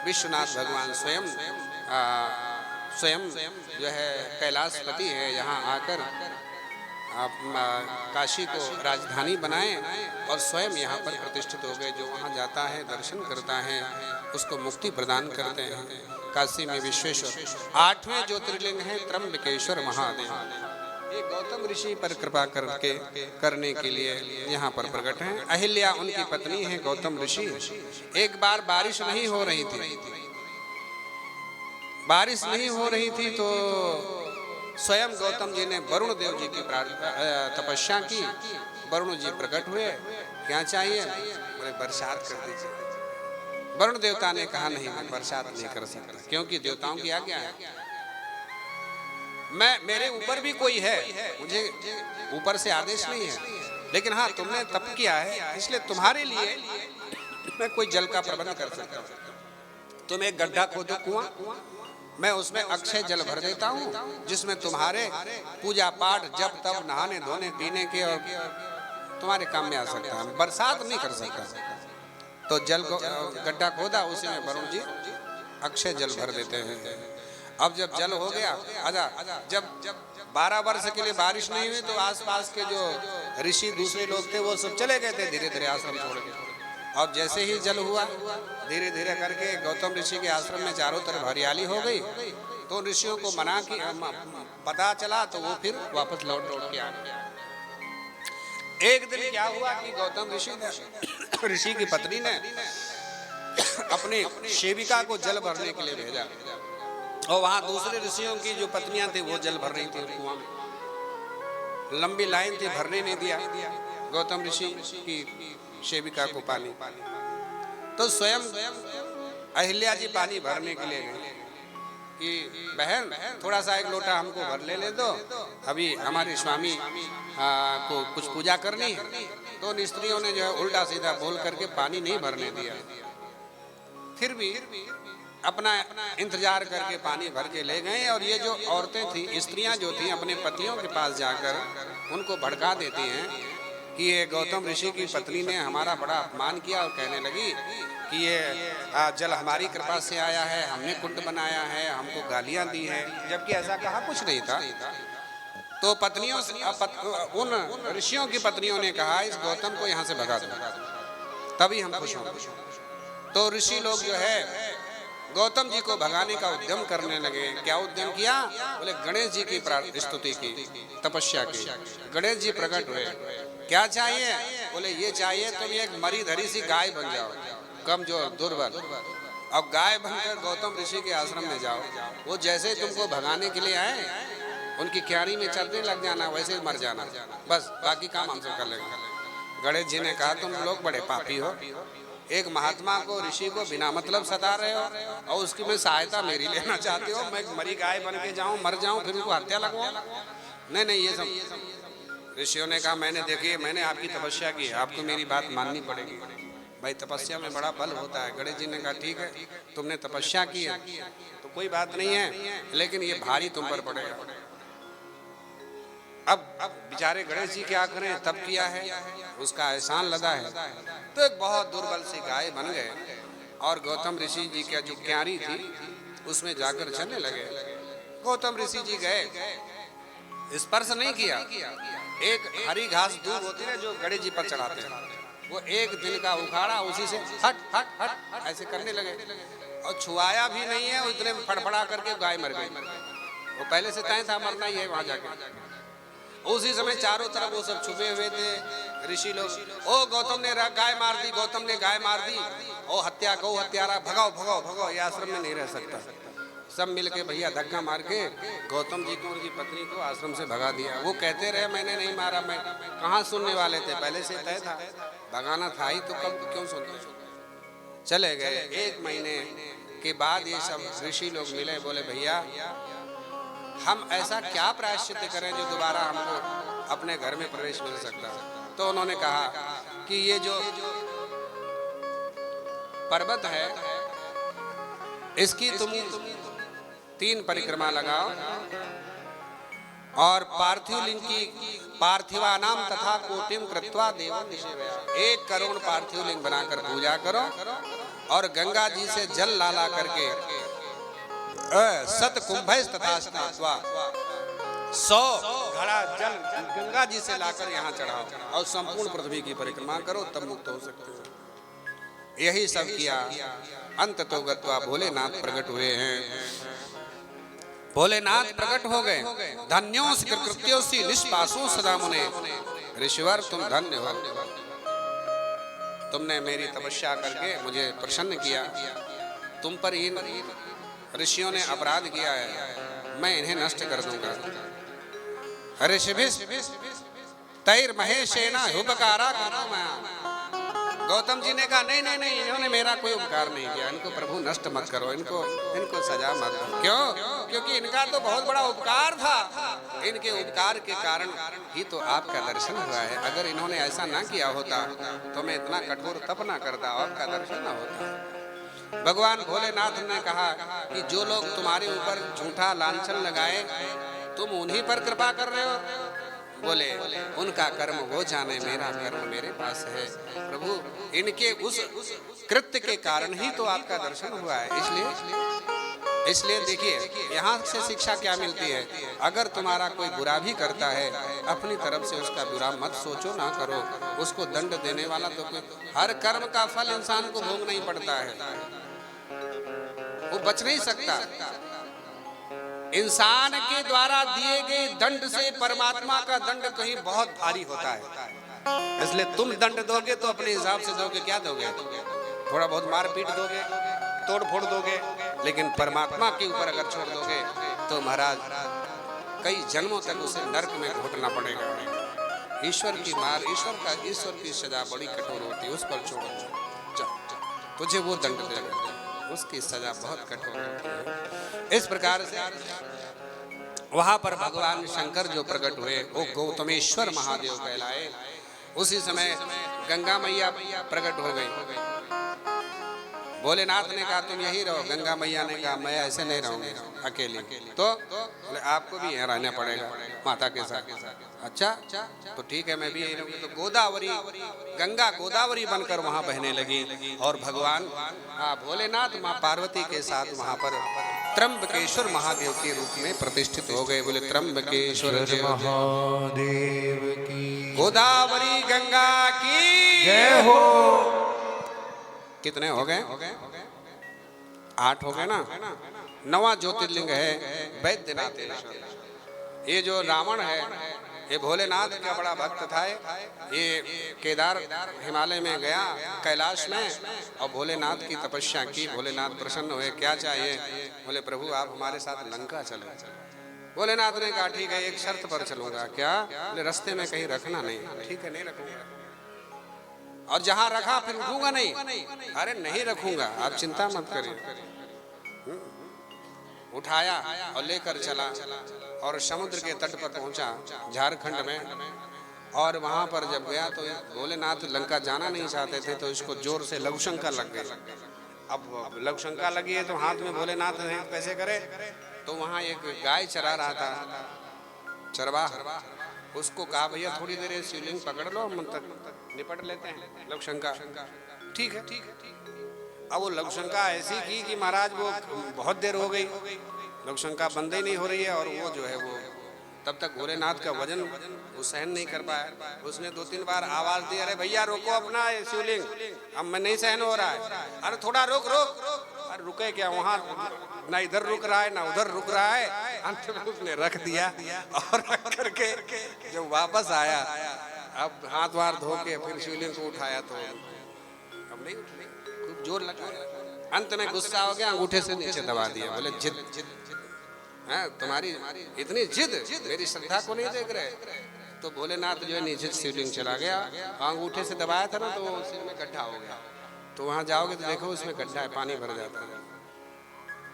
विश्वनाथ भगवान स्वयं जो है कैलाशपति है, यहाँ आकर आप काशी को राजधानी बनाए और स्वयं यहाँ पर प्रतिष्ठित हो गए। जो वहाँ जाता है दर्शन करता है उसको मुक्ति प्रदान करते हैं। काशी में विश्वेश्वर 8वें ज्योतिर्लिंग है त्र्यंबकेश्वर महादेव। ये गौतम ऋषि पर कृपा करने के लिए यहाँ पर प्रकट हैं। अहिल्या उनकी पत्नी है गौतम ऋषि। एक बार बारिश नहीं हो रही थी, बारिश नहीं हो रही थी तो स्वयं गौतम जी ने वरुण देव जी की तपस्या की। वरुण जी प्रकट हुए, क्या चाहिए? बोले बरसात कर दीजिए। वरुण देवता ने कहा नहीं, मैं बरसात नहीं कर सकता, क्योंकि देवताओं की आज्ञा है। मैं मेरे ऊपर भी कोई है, मुझे ऊपर से आदेश नहीं है, लेकिन हाँ तुमने तप किया है इसलिए तुम्हारे लिए मैं कोई जल का प्रबंध कर सकता हूँ। तुम एक गड्ढा खोदो कुआं, मैं उसमें अक्षय जल भर देता हूँ जिसमें तुम्हारे पूजा पाठ जब तब नहाने धोने पीने के और तुम्हारे काम में आ सकता है। बरसात नहीं कर सकता। तो जल को गड्ढा खोदा, उसी में वरुण जी अक्षय जल भर देते हैं। अब जब जल हो गया, जब 12 वर्ष के लिए बारिश नहीं हुई तो आसपास के जो ऋषि दूसरे लोग थे वो सब चले गए थे धीरे धीरे आश्रम छोड़ के। अब जैसे ही जल हुआ धीरे धीरे करके गौतम ऋषि के आश्रम में चारों तरफ हरियाली हो गई। तो ऋषियों को मना कि पता चला तो वो फिर वापस लौट के आ गए। एक दिन क्या हुआ कि गौतम ऋषि की पत्नी ने अपनी सेविका को जल भरने के लिए भेजा और वहां दूसरे ऋषियों की जो पत्नियां थी वो जल भर रही थी कुआं में। लंबी लाइन थी, भरने नहीं दिया गौतम ऋषि की सेविका को पानी। तो स्वयं अहिल्या जी पानी भरने के लिए गए। कि बहन थोड़ा सा एक लोटा हमको भर ले दो, अभी हमारे स्वामी को कुछ पूजा करनी है। तो उन स्त्रियों ने जो है उल्टा सीधा बोल करके पानी नहीं भरने दिया। फिर भी अपना इंतजार करके पानी भर के ले गए। और ये जो औरतें थी, स्त्रियां जो थी, अपने पतियों के पास जाकर उनको भड़का देती हैं कि ये गौतम ऋषि की पत्नी ने हमारा बड़ा अपमान किया, और कहने लगी कि ये जल हमारी कृपा से आया है, हमने कुंड बनाया है, हमको गालियां दी हैं, जबकि ऐसा कहा कुछ नहीं था। तो पत्नियों उन ऋषियों की पत्नियों ने कहा इस गौतम को यहाँ से भगा दो, तभी हम खुश होंगे। तो ऋषि लोग जो है गौतम जी को भगाने का उद्यम करने लगे। क्या उद्यम किया? बोले गणेश जी की स्तुति की, तपस्या की। गणेश जी प्रकट हुए। क्या चाहिए? बोले ये चाहिए तुम एक मरी धरी सी गाय बन जाओ, कमजोर दुर्बल, अब गाय बनकर गौतम ऋषि के आश्रम में जाओ। वो जैसे तुमको भगाने के लिए आए, उनकी क्यारी में चलने लग जाना, वैसे मर जाना, बस बाकी काम हमसे कर लेंगे। गणेश जी ने कहा तुम लोग बड़े पापी हो, एक महात्मा को, ऋषि को बिना मतलब सता रहे हो, और उसकी में सहायता मेरी लेना चाहते हो। मैं मरी गाय बन के जाऊं, मर जाऊं, फिर उनको हत्या लगवाऊं? नहीं, ये सब। ऋषियों ने कहा मैंने देखिए, मैंने आपकी तपस्या की, आपको मेरी बात माननी पड़ेगी भाई, तपस्या में बड़ा बल होता है। गणेश जी ने कहा ठीक है, तुमने तपस्या की है तो कोई बात नहीं है, लेकिन ये भारी तुम पर पड़ेगा। अब बेचारे गणेश जी क्या करें, तब किया है, उसका एहसान लदा है। तो एक बहुत दुर्बल सी गाय बन गए, और गौतम ऋषि जी की जो क्यारी थी उसमें जाकर चलने लगे। गौतम ऋषि जी गए, स्पर्श नहीं किया। एक हरी घास दूब होती है जो गणेश जी पर चढ़ाते हैं, वो एक दिन का उखाड़ा, उसी से हट हट हट ऐसे करने लगे, और छुआया भी नहीं है। उतने में फड़फड़ा करके गाय मर गई। वो पहले से तय था मरना ही है वहां जाके। उसी समय चारों तरफ वो सब छुपे हुए थे ऋषि लोग। ओ गौतम ने गाय मार दी, गौतम ने गाय मार दी, ओ हत्या, गौ हत्यारा, भगाओ भगाओ भगाओ, ये आश्रम में नहीं रह सकता। सब मिलके भैया धक्का मार के गौतम जी को, उनकी पत्नी को आश्रम से भगा दिया। वो कहते रहे मैंने नहीं मारा, मैं कहाँ सुनने वाले थे, पहले से तय था, भगाना था ही तो कब क्यों सुनते। चले गए। 1 महीने के बाद ये सब ऋषि लोग मिले, बोले भैया हम ऐसा क्या प्रायश्चित करें जो दोबारा हमको अपने घर में प्रवेश मिल सकता है। तो उन्होंने कहा कि ये जो पर्वत है इसकी तुम 3 परिक्रमा लगाओ, और पार्थिव लिंग की पार्थिवानाम तथा कोटिम कृत्वा देवं निषेवया, 1 करोड़ पार्थिव लिंग बनाकर पूजा करो, और गंगा जी से जल लाला करके सत कुंभैस तथा स्नात्वा 100 घड़ा जल गंगा जी से लाकर यहाँ चढ़ाओ, और संपूर्ण पृथ्वी की परिक्रमा करो, तब मुक्त हो सकते हो। यही सब किया। अंत तो गत्वा भोलेनाथ प्रकट हुए हैं। भोलेनाथ प्रकट हो गए। धन्यों कृत्योसी निष्पासो सदा मुने, ऋषिवर तुम धन्य हो, तुमने मेरी तपस्या करके मुझे प्रसन्न किया। तुम पर इन ऋषियों ने अपराध किया है, मैं इन्हें नष्ट कर दूंगा। ऋषिभिः तैर महेशेना उपकारा करो मैं। गौतम जी ने कहा नहीं नहीं नहीं, इन्होंने मेरा कोई उपकार नहीं किया, इनको प्रभु नष्ट मत करो, इनको सजा मत दो। क्यों? क्योंकि इनका तो बहुत बड़ा उपकार था, इनके उपकार के कारण ही तो आपका दर्शन हुआ है। अगर इन्होंने ऐसा ना किया होता तो मैं इतना कठोर तप ना करता, आपका दर्शन ना होता। भगवान भोलेनाथ ने कहा कि जो लोग तुम्हारे ऊपर झूठा लांछन लगाए, तुम उन्हीं पर कृपा कर रहे हो। बोले उनका कर्म हो जाने, मेरा कर्म मेरे पास है। प्रभु इनके उस कृत्य के कारण ही तो आपका दर्शन हुआ है। इसलिए देखिए यहाँ से शिक्षा क्या मिलती है। अगर तुम्हारा कोई बुरा भी करता है, अपनी तरफ से उसका बुरा मत सोचो, ना करो, उसको दंड देने वाला तो कोई, हर कर्म का फल इंसान को भोगना ही पड़ता है, वो बच नहीं सकता। इंसान के द्वारा दिए गए दंड से परमात्मा का दंड कहीं बहुत भारी होता है। इसलिए तुम दंड दोगे तो अपने हिसाब से दोगे। क्या दोगे? थोड़ा बहुत मार पीट दोगे, तोड़ फोड़ दोगे, लेकिन परमात्मा के ऊपर अगर छोड़ दोगे तो महाराज कई जन्मों तक उसे नरक में घोटना पड़ेगा। ईश्वर की मार, ईश्वर की सजा बड़ी कठोर होती है, उस पर छोड़ो, तुझे वो दंड देगा। उसकी सजा बहुत कठोर होती है। इस प्रकार से वहां पर भगवान शंकर जो प्रकट हुए वो गौतमेश्वर महादेव कहलाए। उसी समय गंगा मैया प्रकट हो गई। भोलेनाथ ने कहा तुम यही रहो। गंगा मैया ने कहा मैं ऐसे नहीं रहूंगी अकेले, तो बोले आपको भी यहाँ रहना पड़ेगा माता के साथ। अच्छा तो ठीक है मैं भी यही रहूंगी। तो गोदावरी, गंगा गोदावरी बनकर वहाँ बहने लगी और भगवान भोलेनाथ माँ पार्वती के साथ वहाँ पर त्र्यंबकेश्वर महादेव के रूप में प्रतिष्ठित हो गए। बोले त्र्यंबकेश्वर महादेव की, गोदावरी गंगा की जय हो। कितने हो गए? 8 हो गए ना। 9वां ज्योतिर्लिंग है वैद्यनाथ। ये जो रावण है ये भोलेनाथ का बड़ा भक्त था। ये केदार हिमालय में गया कैलाश में और भोलेनाथ की तपस्या की। भोलेनाथ प्रसन्न हुए, क्या चाहिए? बोले प्रभु आप हमारे साथ लंका चलो। भोलेनाथ ने कहा ठीक है एक शर्त पर चलूंगा। क्या? बोले रास्ते में कहीं रखना नहीं। ठीक है नहीं रखूंगा, और जहां रखा फिर उठूंगा नहीं। अरे नहीं रखूंगा आप चिंता मत करिए। उठाया और लेकर चला और समुद्र के तट पर पहुंचा झारखंड में। और वहां पर जब गया तो भोलेनाथ लंका जाना नहीं चाहते थे तो इसको जोर से लघुशंका लग गई। अब लघुशंका लगी है तो हाथ में भोलेनाथ है कैसे करे? तो वहां एक गाय चरा रहा था चरवाहा, उसको कहा भैया थोड़ी देर शिवलिंग पकड़ लो हम निपट लेते हैं लघुशंका। ठीक है। अब वो लघुशंका ऐसी की कि महाराज वो बहुत देर हो गई लघुशंका बंद ही नहीं हो रही है। और वो जो है वो तब तक भोलेनाथ का वजन वो सहन नहीं कर पाया। उसने 2-3 बार आवाज दी अरे भैया रोको अपना शिवलिंग, अब मैं नहीं सहन हो रहा है। अरे थोड़ा रोक। अरे रुके क्या? वहाँ ना इधर रुक रहा है ना उधर रुक रहा है। अंत में उसने रख दिया और रख करके जब वापस आया अब हाथ वार धो के फिर शिवलिंग को उठाया तो अब नहीं उठी, खूब जोर लगा। अंत में गुस्सा हो गया, अंगूठे से नीचे दबा दिया। बोले जिद है तुम्हारी इतनी जिद, मेरी श्रद्धा को नहीं देख रहे? तो भोलेनाथ जो है नीचे शिवलिंग चला गया, अंगूठे से दबाया था ना तो सिर में गड्ढा हो गया। तो वहां जाओगे तो देखो उसमें गड्ढा है, पानी भर जाता है।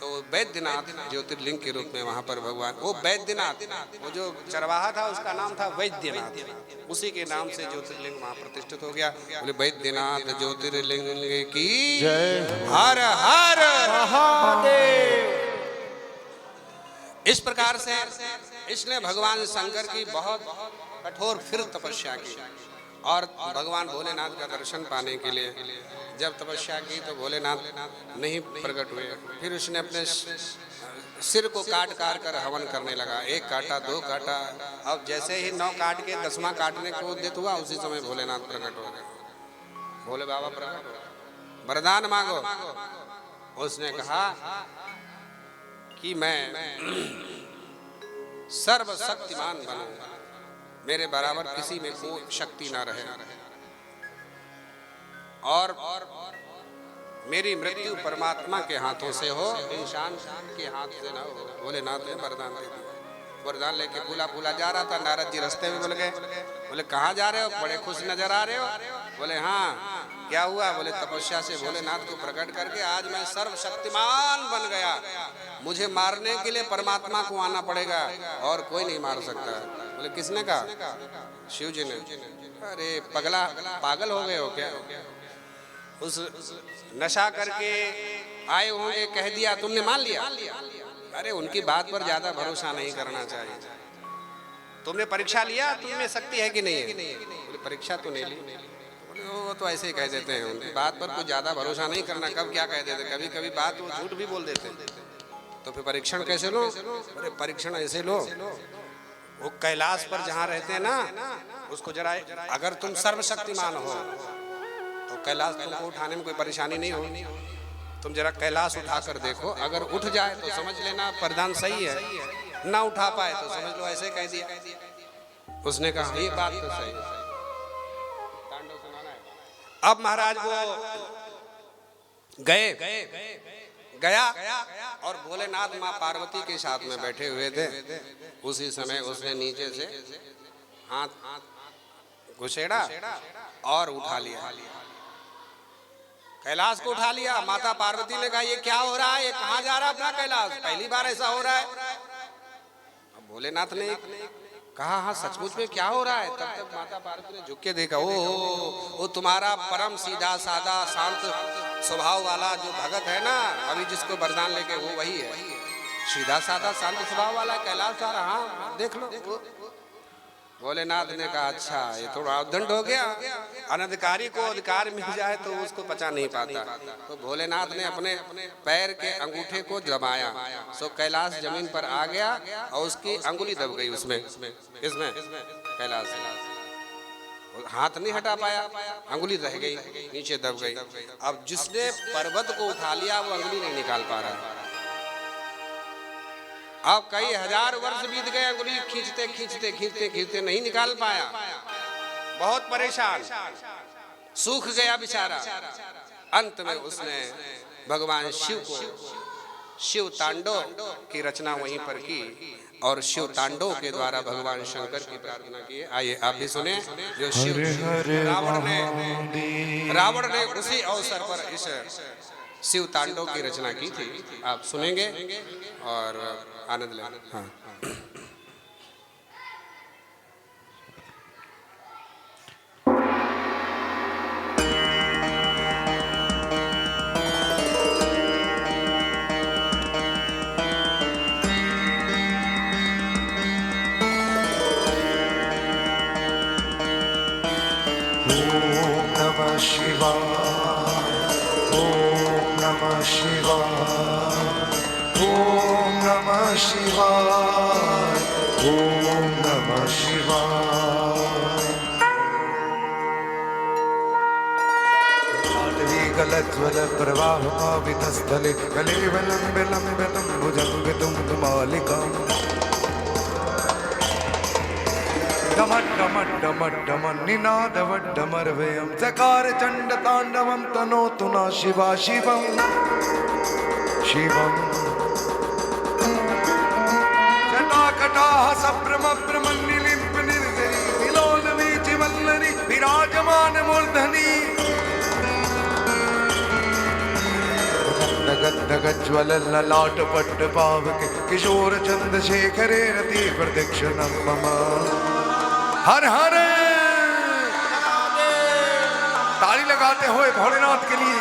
तो वैद्यनाथ ज्योतिर्लिंग के रूप में वहां पर भगवान वो वैद्यनाथ, वो जो चरवाहा था उसका नाम था वैद्यनाथ, उसी के नाम से ज्योतिर्लिंग वहां प्रतिष्ठित हो गया। बोले वैद्यनाथ ज्योतिर्लिंग की जय। हर हर महादेव। इस प्रकार से इसने भगवान शंकर की बहुत कठोर फिर तपस्या की और भगवान भोलेनाथ का दर्शन पाने के लिए जब तपस्या की तो भोलेनाथ नहीं प्रकट हुए। फिर उसने अपने सिर को काट कर हवन करने लगा। 1 काटा 2 काटा, अब जैसे ही 9 काट के 10वां काटने को उद्यत हुआ उसी समय भोलेनाथ प्रकट हो गए। भोले बाबा प्रकट हो गए, वरदान मांगो। उसने कहा कि मैं सर्वशक्तिमान बनूंगा, मेरे बराबर किसी में कोई शक्ति ना रहे और मेरी मृत्यु परमात्मा के हाथों से हो, इंसान के हाथ से ना हो। भोलेनाथ ने वरदान दे दिया। वरदान लेके फूला जा रहा था। नारद जी रास्ते में बोल गए। बोले कहाँ जा रहे हो? बड़े खुश नजर आ रहे हो। बोले हाँ। क्या हुआ? बोले तपस्या से भोलेनाथ को प्रकट करके आज मैं सर्वशक्तिमान बन गया। मुझे मारने के लिए परमात्मा को आना पड़ेगा और कोई नहीं मार सकता। बोले किसने कहा? शिव जी ने। अरे पगला, पागल हो गए हो क्या? उस नशा करके आए होंगे, कह दिया तुमने मान लिया। अरे उनकी बात पर ज्यादा भरोसा नहीं करना चाहिए। तुमने परीक्षा लिया तुम में शक्ति है कि नहीं है? बोले परीक्षा तो नहीं ली। बोले वो तो ऐसे ही कह देते हैं, उनकी बात पर कुछ ज्यादा भरोसा नहीं करना। कब क्या कह देते, कभी कभी बात वो झूठ भी बोल देते हैं। तो फिर परीक्षण कैसे लो? अरे परीक्षण ऐसे लो, वो कैलाश पर जहाँ रहते हैं ना उसको जरा, अगर तुम सर्वशक्तिमान हो तो कैलाश तुमको उठाने में कोई परेशानी नहीं होगी। तुम जरा कैलाश उठा कर देखो, अगर उठ जाए तो समझ लेना वरदान सही है, ना उठा पाए तो समझ लो ऐसे कह दिया। उसने कहा ये बात तो सही है। अब महाराज वो गया और भोलेनाथ माँ पार्वती के साथ में बैठे हुए थे। उसी समय उसने नीचे से हाथ घुसेड़ा और उठा लिया कैलाश को उठा लिया। माता पार्वती ने कहा ये क्या हो रहा है, ये कहाँ जा रहा है अपना कैलाश, पहली बार ऐसा हो रहा है। अब भोलेनाथ ने कहा हाँ सचमुच में क्या हो रहा है। तब तक माता पार्वती ने झुक के देखा, ओ तुम्हारा परम सीधा सादा शांत स्वभाव वाला जो भगत है ना, अभी जिसको वरदान लेके, वो वही है, सीधा सादा शांत स्वभाव वाला कैलाश आ रहा। हाँ देख लो। भोलेनाथ ने कहा अच्छा ये थोड़ा उद्दंड हो गया, अनधिकारी को अधिकार मिल जाए तो उसको पचा नहीं पाता। तो भोलेनाथ ने अपने पैर के अंगूठे को दबाया, सो कैलाश जमीन पर आ गया और उसकी अंगुली दब गई उसमें, इसमें कैलाश हाथ नहीं हटा पाया, अंगुली रह गई नीचे दब गई। अब जिसने पर्वत को उठा लिया वो अंगुली नहीं निकाल पा रहा। अब कई हजार वर्ष बीत गए, अंगुली खींचते खींचते खींचते खींचते नहीं निकाल पाया, बहुत परेशान, सूख गया बेचारा। अंत में उसने भगवान शिव को शिव तांडव की रचना वहीं पर की और शिव तांडव के द्वारा भगवान शंकर की प्रार्थना की। आइए आप भी सुने जो शिव रावण ने उसी अवसर पर इस शिव तांडव की रचना की थी। आप सुनेंगे और आनंद लेंगे। हाँ। ओम नमः शिवाय, ओम नमः शिवाय, ओम नमः शिवाय, ओम नमः शिवाय। गलज्वल प्रवाहमावितस्थले कलेवलम्बितं भुजङ्गतुं मालिकाम् डमड्डमड्डमड्डमन्निनादवड्डमर्वयं चकार चण्डताण्डवं तनोतु न शिवा शिवं शिवम् जटाकटाः सभ्रमभ्रमन्निलिम्पनिर्जरी विलोलवीचिवल्लरी विराजमानमूर्धनि गद्गज्ज्वलल्ललाटपट्टपावके किशोर चन्द्रशेखरे रति प्रदक्षिणं मम। हर हर ताली लगाते हुए भोलेनाथ के लिए।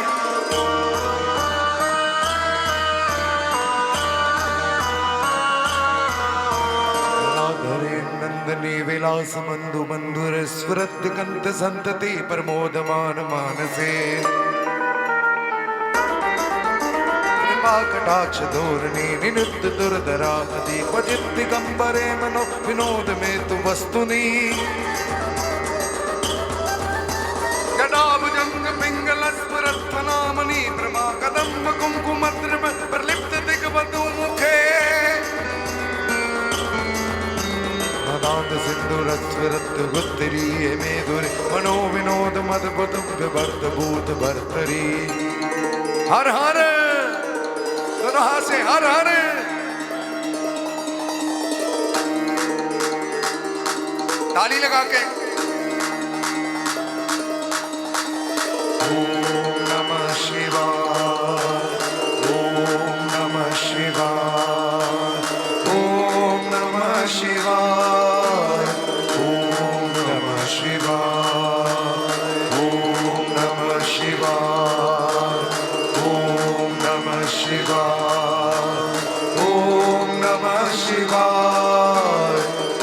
राधरे नंदनी विलास मंदु मंधुर स्फुरत कंत संतति प्रमोदमान मानसे कटाक्ष धोरणी निनुत दुर्धरामति क्वचित् दिगंबरे मनो विनोद में तु वस्तुनि गदाभुजंग पिंगल स्फुरत्थनामणि ब्रह्मा कदम्ब कुंकुमद्रव प्रलिप्त दिग्वधू मुखे मदान्त सिंधुरस्फुरत् गुत्तरी मेधुरि मनो विनोद मदभुत व्यवर्त भूत भर्तरी। हर हर से हर हर ताली लगा के। ओम नमः शिवाय, ओम नमः शिवाय, ओम नमः शिवाय, ओम नमः शिवाय, ओम नमः शिवाय, ओम नमः शिवाय, ओम नमः शिवाय,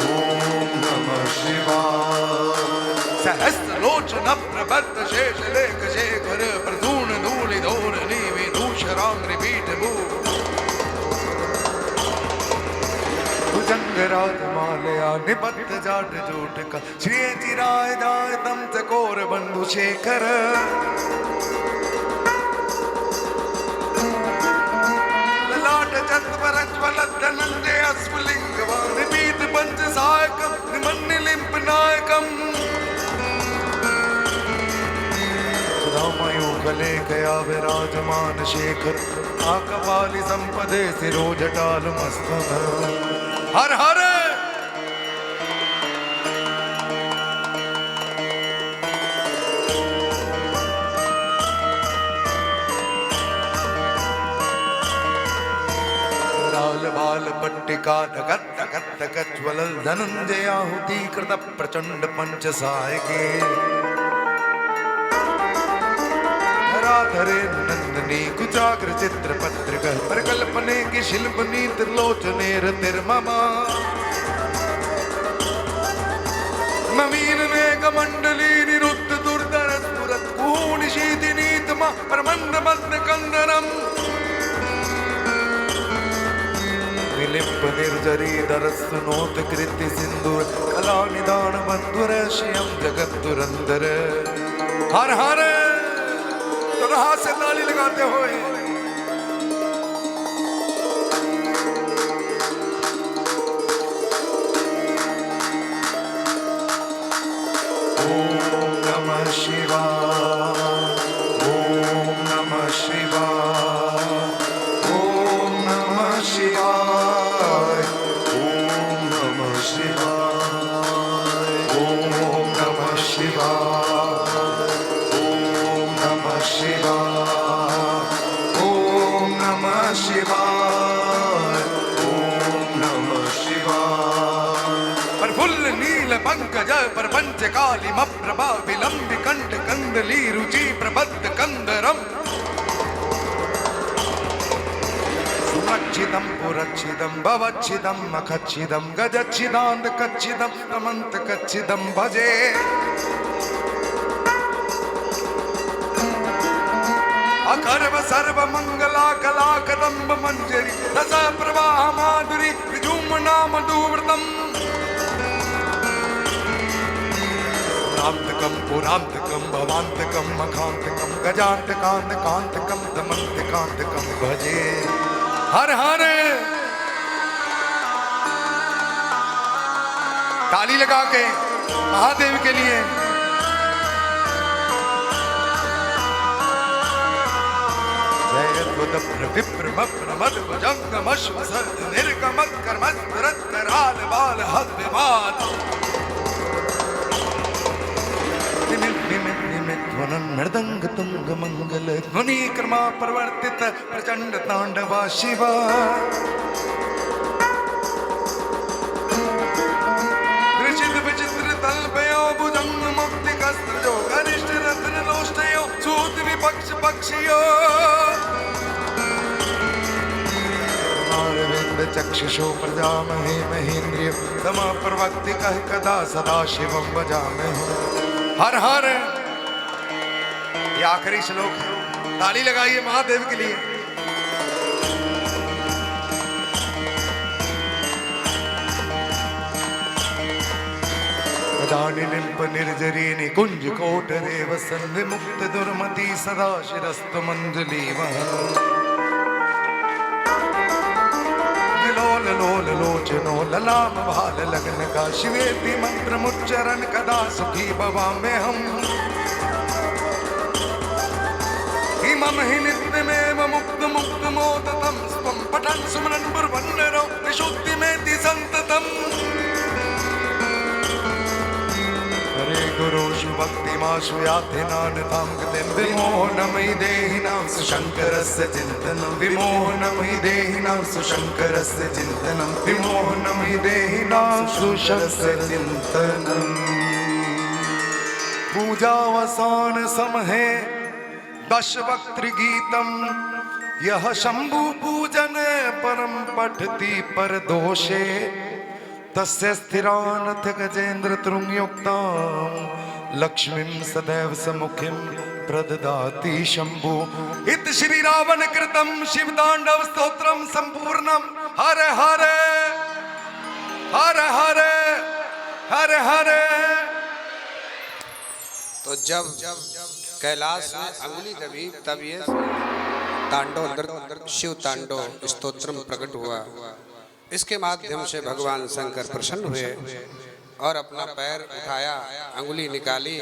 ओम नमः शिवाय। सहस्रलोचन प्रबद्ध शेष लेख शेखर प्रधून धूलि धोरणी विदूषरांग्रि पीठ भू भुजंगराज मालया निबद्ध जाट जोट का श्री चिराय जाय तम चकोर बंधु शेखर। चन्द्रज्वलद्धनञ्जय अस्फुलिङ्गवान् निपीत पञ्चसायकं निमन्निलिम्पनायकम् सुधामयूगले गया विराजमान शेखर आकपालि संपदे शिरोजटालमस्तन। हर हर शिखा धगत धगत धगत ज्वलल धनंजय आहुति कृत प्रचंड पंच सहायके धरे नंदनी कुचाग्र चित्र पत्रिक परिकल्पने की शिल्पनी त्रिलोचने तिर्ममा नवीन मेघ मंडली निरुद्ध दुर्धर स्फुरत कुहूनिशीति नीतमा परमंड मद्न कंदरम विलिंब निर्जरी दरस्तनोत कृति सिंदूर कला निदान बंधुर श्रियम जगत दुरंदर हर हर तो हाथ से ताली लगाते हुए ओम नमः शिवाय ओम नमः शिवाय ओम नमः शिवाय ओम नमः शिवाय ओम नमः शिवाय ओम नमः शिवाय ओम नमः शिवाय प्रफुल्ल नील पंकज प्रपंच कालिम प्रभा विलंब कंठ कंदली रुचि प्रबद्ध कंदरम सुरक्षितम पुरक्षितम भवच्छिदम मखच्छिदम गजच्छिदांत कच्छिदम अमंत कच्छिदम भजे अखर्व सर्व मंगला कला कदम्ब मंजरी रस प्रवाह माधुरी विजुम नाम दुव्रतम रामतकम पुरांतकम भवांतकम मखांतकम गजांतकांत कांतकम दमंतकांतकम भजे हर हर ताली लगा के महादेव के लिए विप्र मद भुजंगम अश्वसद निर्गमत कर्मस्फुरत कराल बाल हद विवाद ध्वनन मृदंग तुंग मंगल ध्वनि क्रमा प्रवर्तित प्रचंड तांडवा शिवा दृशित विचित्र तल्पयो भुजंग मुक्ति कस्त्रजो गरिष्ठ रत्न लोष्टयो सूत विपक्ष पक्षियो चक्षुषो प्रजामहे महेन्द्रिय तम प्रवक्ति कह कदा सदा शिवम भजामहे हर हर ये आखिरी श्लोक है ताली लगाइए महादेव के लिए निलिंप निर्जरी निकुंज कोट रेव संधि मुक्त दुर्मति सदा शिरस्तु मंजलि वहन लोल लोल लोचनो ललाम भाल लगन का शिवेति मंत्र मुच्चरण कदा सुखी भवामि हम इमं हि नित्यमेव मुक्त मुक्त मोदतम स्वं पठन् सुमनन् पुर्वन्नरो विशुद्धिमेति संततम् हरे गुरु भक्तिमाशु यातिनानतां गतिं विमोहनमयि देहिनां सुशङ्करस्य चिन्तनं विमोहनमयि देहिनां सुशङ्करस्य चिन्तनं विमोहनमयि देहिनां सुशङ्करस्य चिन्तनं पूजावसान समहे दशवक्त्र गीतम यह शंभु पूजन परम पठति पर दोषे तस्य स्थिरानथ गजेन्द्र तृङ्युक्तां लक्ष्मीं सदैव सम्मुखीं प्रददाति शंभु इत श्री रावण कृतं शिवतांडव स्तोत्रम संपूर्णम हर हर हर हर हर हर। तो जब कैलाश में अंगुली दबी तब ये तांडव नृत्य शिव तांडव स्तोत्रम प्रकट हुआ। इसके माध्यम से भगवान शंकर प्रसन्न हुए और अपना पैर उठाया, अंगुली निकाली,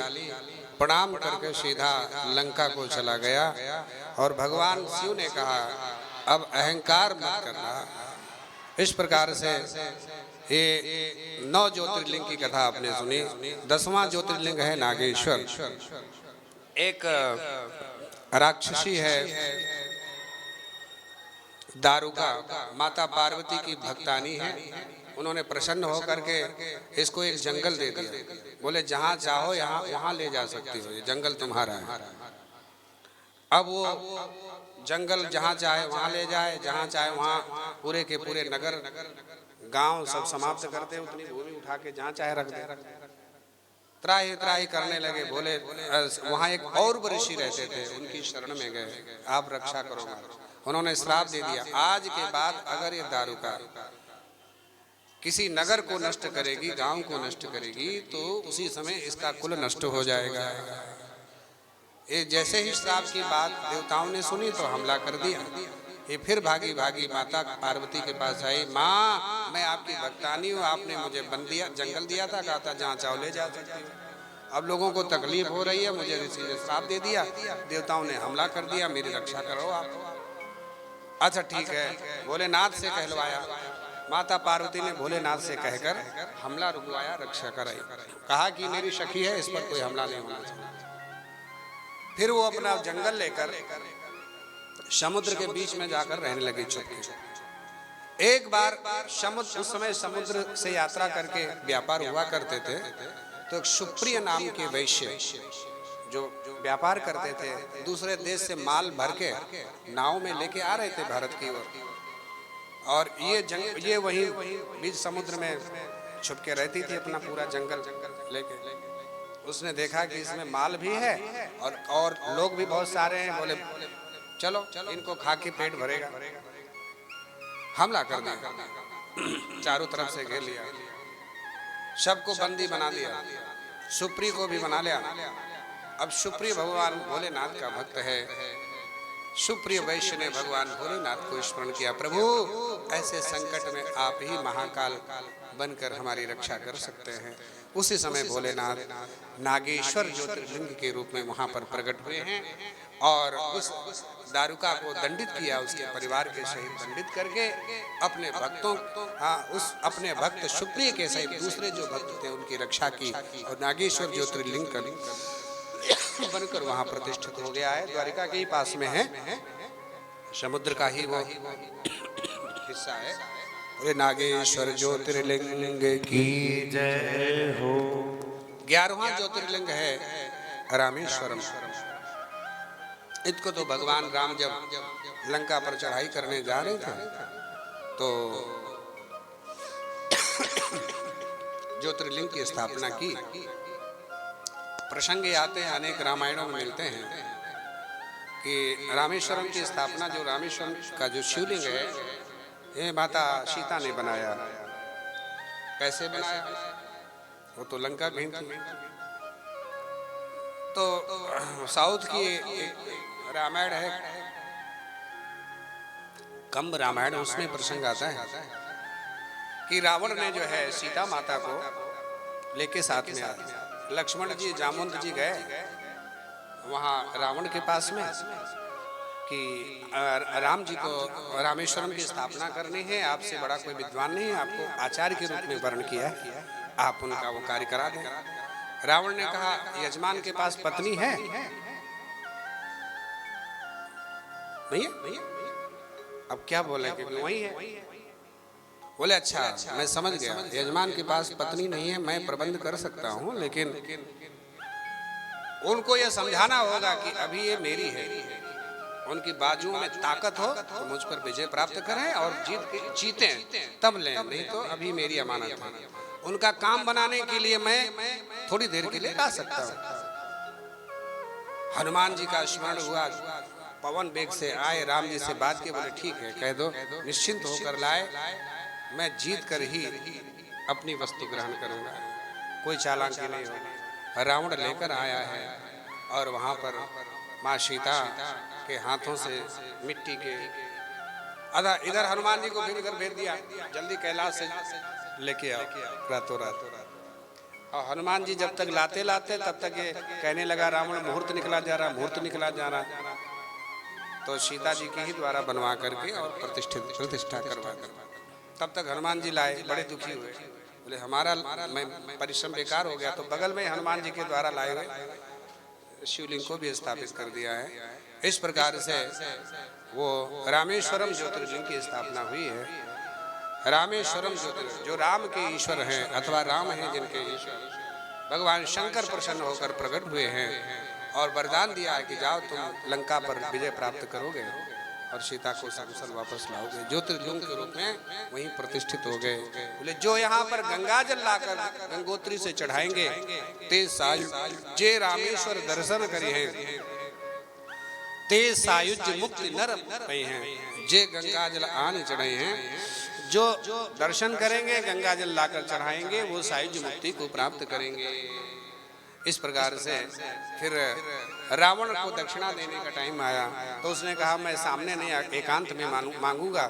प्रणाम करके सीधा लंका को चला गया। और भगवान शिव ने कहा अब अहंकार मत करना। इस प्रकार से ये 9 ज्योतिर्लिंग की कथा आपने सुनी। 10वां ज्योतिर्लिंग है नागेश्वर। एक राक्षसी है दारुका माता पार्वती की भक्तानी है, उन्होंने प्रसन्न होकर के इसको एक जंगल दे दिया। बोले जहाँ चाहो यहाँ वहाँ ले जा सकती हो, ये जंगल तुम्हारा है। अब वो जंगल जहाँ चाहे वहाँ ले जाए, जहाँ चाहे वहाँ पूरे के पूरे नगर गांव सब समाप्त करते, उतनी भूमि उठा के जहाँ चाहे रख दे। त्राही त्राही करने लगे। बोले वहाँ एक और ऋषि रहते थे, उनकी शरण में गए, आप रक्षा करोगे। उन्होंने श्राप दे दिया, आज के बाद अगर ये दारुका किसी नगर को नष्ट करेगी, गांव को नष्ट करेगी, तो उसी समय इसका कुल नष्ट हो जाएगा। ये जैसे ही श्राप की बात देवताओं ने सुनी तो हमला कर दिया। ये फिर भागी भागी माता पार्वती के पास आई। माँ, मैं आपकी भक्तानी हूँ, आपने मुझे बंद दिया, जंगल दिया था, कहा था जहाँ चाहो ले जा सकती हो। अब लोगों को तकलीफ हो रही है, मुझे ऋषि ने श्राप दे दिया, देवताओं ने हमला कर दिया, मेरी रक्षा करो आप। अच्छा ठीक है, भोलेनाथ से कहलवाया। माता पार्वती ने भोलेनाथ से कहकर हमला रुकवाया, रक्षा कराई। कहा कि मेरी सखी है, इस पर कोई हमला नहीं होना चाहिए। फिर वो अपना जंगल लेकर समुद्र के बीच में जाकर रहने लगी चुपके। एक बार समुद्र, उस समय समुद्र से यात्रा करके व्यापार हुआ करते थे, तो एक सुप्रिय नाम के वैश्य जो व्यापार करते थे, दूसरे देश से माल भर के नाव में लेके आ रहे थे भारत की ओर, और ये वही बीच समुद्र में छुप के रहती थी, अपना पूरा जंगल लेके। उसने देखा कि इसमें माल भी है और लोग भी बहुत सारे हैं। बोले चलो इनको खा के पेट भरेगा। हमला कर दिया, चारों तरफ से घेर लिया, सबको बंदी बना दिया, सुप्री को भी बना लिया। अब सुप्री भगवान भोलेनाथ का भक्त है। सुप्रिय वैश्य ने भगवान भोलेनाथ को स्मरण किया, प्रभु ऐसे संकट में आप ही महाकाल बनकर हमारी रक्षा कर सकते हैं। उसी समय भोलेनाथ नागेश्वर ज्योतिर्लिंग के रूप में वहां पर प्रकट हुए हैं और उस दारुका को दंडित किया, उसके परिवार के सहित दंडित करके अपने भक्तों उस अपने भक्त सुप्रिय के सहित दूसरे जो भक्त थे उनकी रक्षा की और नागेश्वर ज्योतिर्लिंग बनकर वहां प्रतिष्ठित हो गया है। द्वारिका के ही पास में है, समुद्र का ही वो हिस्सा है। अरे नागेश्वर ज्योतिर्लिंग की जय हो। 11वां ज्योतिर्लिंग है रामेश्वरम। इसको तो भगवान राम जब लंका पर चढ़ाई करने जा रहे थे तो ज्योतिर्लिंग की स्थापना की। प्रसंग आते हैं, अनेक रामायणों में मिलते हैं कि रामेश्वरम की स्थापना, जो रामेश्वरम का जो शिवलिंग है, ये माता सीता ने बनाया। कैसे बनाया? वो तो लंका गई थी। तो साउथ की एक रामायण है, कंब रामायण, उसमें प्रसंग आता है कि रावण ने जो है सीता माता को लेके साथ में आया। लक्ष्मण जी जामुन जी गए वहाँ रावण के पास में कि राम जी को रामेश्वरम की स्थापना करनी है, आपसे बड़ा कोई विद्वान नहीं है, आपको आचार्य के रूप में वर्ण किया है, आप उनका वो कार्य करा दें। रावण ने कहा यजमान के पास पत्नी है? नहीं है। अब क्या बोले कि वही है। बोले अच्छा मैं समझ गया, यजमान के पास पत्नी नहीं है, मैं प्रबंध कर सकता हूँ, लेकिन उनको यह समझाना होगा कि अभी ये मेरी है, उनकी बाजुओं में ताकत हो तो मुझ पर विजय प्राप्त करें और जीतें तब लें, नहीं तो अभी मेरी अमानत है। उनका काम बनाने के लिए मैं थोड़ी देर के लिए ला सकता हूँ। हनुमान जी का स्मरण हुआ, पवन वेग से आए, राम जी से बात किए, बोले ठीक है कह दो, निश्चिंत होकर लाए, मैं जीत कर ही अपनी वस्तु ग्रहण करूंगा, कोई चालाकी नहीं होगी। रावण लेकर आया है और वहां पर माँ सीता के हाथों से मिट्टी के आधा इधर हनुमान जी को फिर इधर भेज दिया, जल्दी कैलाश से लेके आओ रातों रात। और हनुमान जी जब तक लाते लाते तब तक ये कहने लगा रावण मुहूर्त निकला जा रहा, मुहूर्त निकला जा रहा। तो सीता जी के ही द्वारा बनवा करके और प्रतिष्ठा करवा कर तब तक हनुमान जी लाए, बड़े दुखी हुए, बोले हमारा परिश्रम बेकार हो गया। तो बगल में हनुमान जी के द्वारा लाए हुए शिवलिंग को भी स्थापित कर दिया है। इस प्रकार से वो रामेश्वरम ज्योतिर्लिंग की स्थापना हुई है। रामेश्वरम ज्योतिर्लिंग, जो राम के ईश्वर हैं अथवा राम हैं जिनके ईश्वर, भगवान शंकर प्रसन्न होकर प्रकट हुए हैं और वरदान दिया है कि जाओ तुम लंका पर विजय प्राप्त करोगे और सीता को सकुशल वापस लाओगे। ज्योतिर्लिंग के रूप में वहीं प्रतिष्ठित हो गए। बोले जो यहाँ पर गंगा जल लाकर गंगोत्री से चढ़ाएंगे ते सायुज जे रामेश्वर दर्शन करे हैं, ते सायुज मुक्ति नर पए हैं। जे गंगा जल आन चढ़े हैं, जो दर्शन करेंगे गंगा जल लाकर चढ़ाएंगे, वो सायुज मुक्ति को प्राप्त करेंगे। इस प्रकार से फिर रावण को दक्षिणा देने का टाइम आया तो उसने कहा मैं सामने नहीं एकांत में मांगूंगा।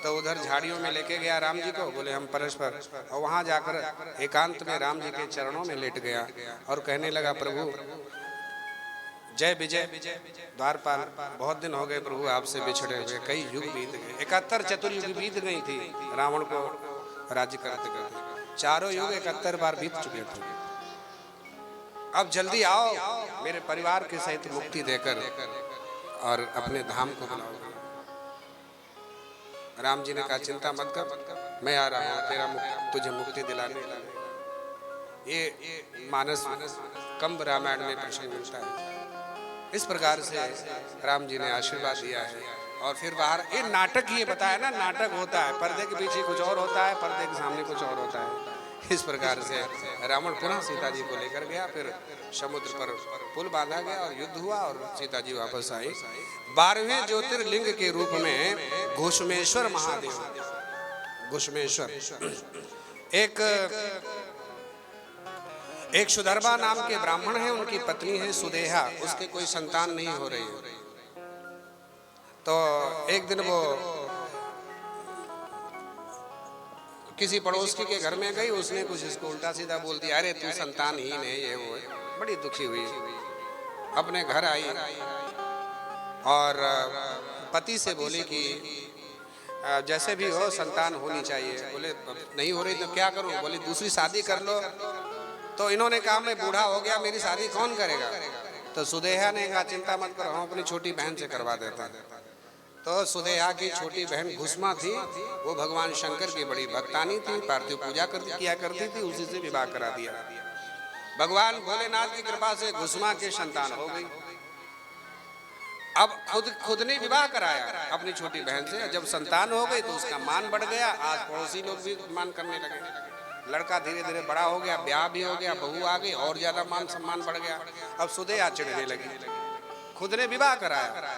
तो उधर झाड़ियों में लेके गया राम जी को, बोले हम परस्पर, और वहां जाकर एकांत में राम जी के चरणों में लेट गया और कहने लगा प्रभु जय विजय द्वारपाल, बहुत दिन हो गए प्रभु आपसे बिछड़े हुए, कई युग बीत गए, 71 चतुर्युग बीत गई थी रावण को राज्य करते करते, चारों युग 71 बार बीत चुके थे। अब जल्दी आओ मेरे परिवार के सहित मुक्ति देकर और अपने धाम को बुलाओ। राम जी ने कहा चिंता मत कर, मैं आ रहा हूँ तेरा तुझे मुक्ति दिलाने। ये मानस कंब रामायण में प्रसंग मिलता है। इस प्रकार से राम जी ने आशीर्वाद दिया है और फिर बाहर ये नाटक ही बताया ना, नाटक होता है, पर्दे के पीछे कुछ और होता है, पर्दे के सामने कुछ और होता है। इस प्रकार से रावण पुनः सीता जी को लेकर गया, फिर समुद्र पर पुल बांधा गया और युद्ध हुआ और सीता जी वापस आई। 12वें ज्योतिर्लिंग के रूप में घुश्मेश्वर महादेव, घुश्मेश्वर एक सुधर्मा नाम के ब्राह्मण है, उनकी पत्नी है सुदेहा, उसके कोई संतान नहीं हो रही है। तो एक दिन वो किसी पड़ोसी के घर में गई, उसने कुछ इसको उल्टा सीधा बोल दिया, अरे तू संतानहीन है, ये वो है। बड़ी दुखी हुई, अपने घर आई और पति से बोली कि जैसे भी हो संतान होनी चाहिए। बोले नहीं हो रही तो क्या करूं? बोली दूसरी शादी कर लो। तो इन्होंने कहा मैं बूढ़ा हो गया, मेरी शादी कौन करेगा? तो सुदेहा ने कहा चिंता मत करो, हम अपनी छोटी बहन से करवा देते हैं। तो सुदेहा की छोटी बहन घुस्मा थी, वो भगवान शंकर की बड़ी भक्तानी थी, पार्थिव पूजा किया करती थी, उसी से विवाह करा दिया। भगवान भोलेनाथ की कृपा से घुस्मा की संतान हो गई। अब खुद ने विवाह कराया अपनी छोटी बहन से। जब संतान हो गई तो उसका मान बढ़ गया, आज पड़ोसी लोग भी मान करने लगे। लड़का धीरे धीरे बड़ा हो गया, ब्याह भी हो गया, बहू आ गई, और ज्यादा मान सम्मान बढ़ गया। अब सुदेहा चिढ़ने लगी, खुद ने विवाह कराया,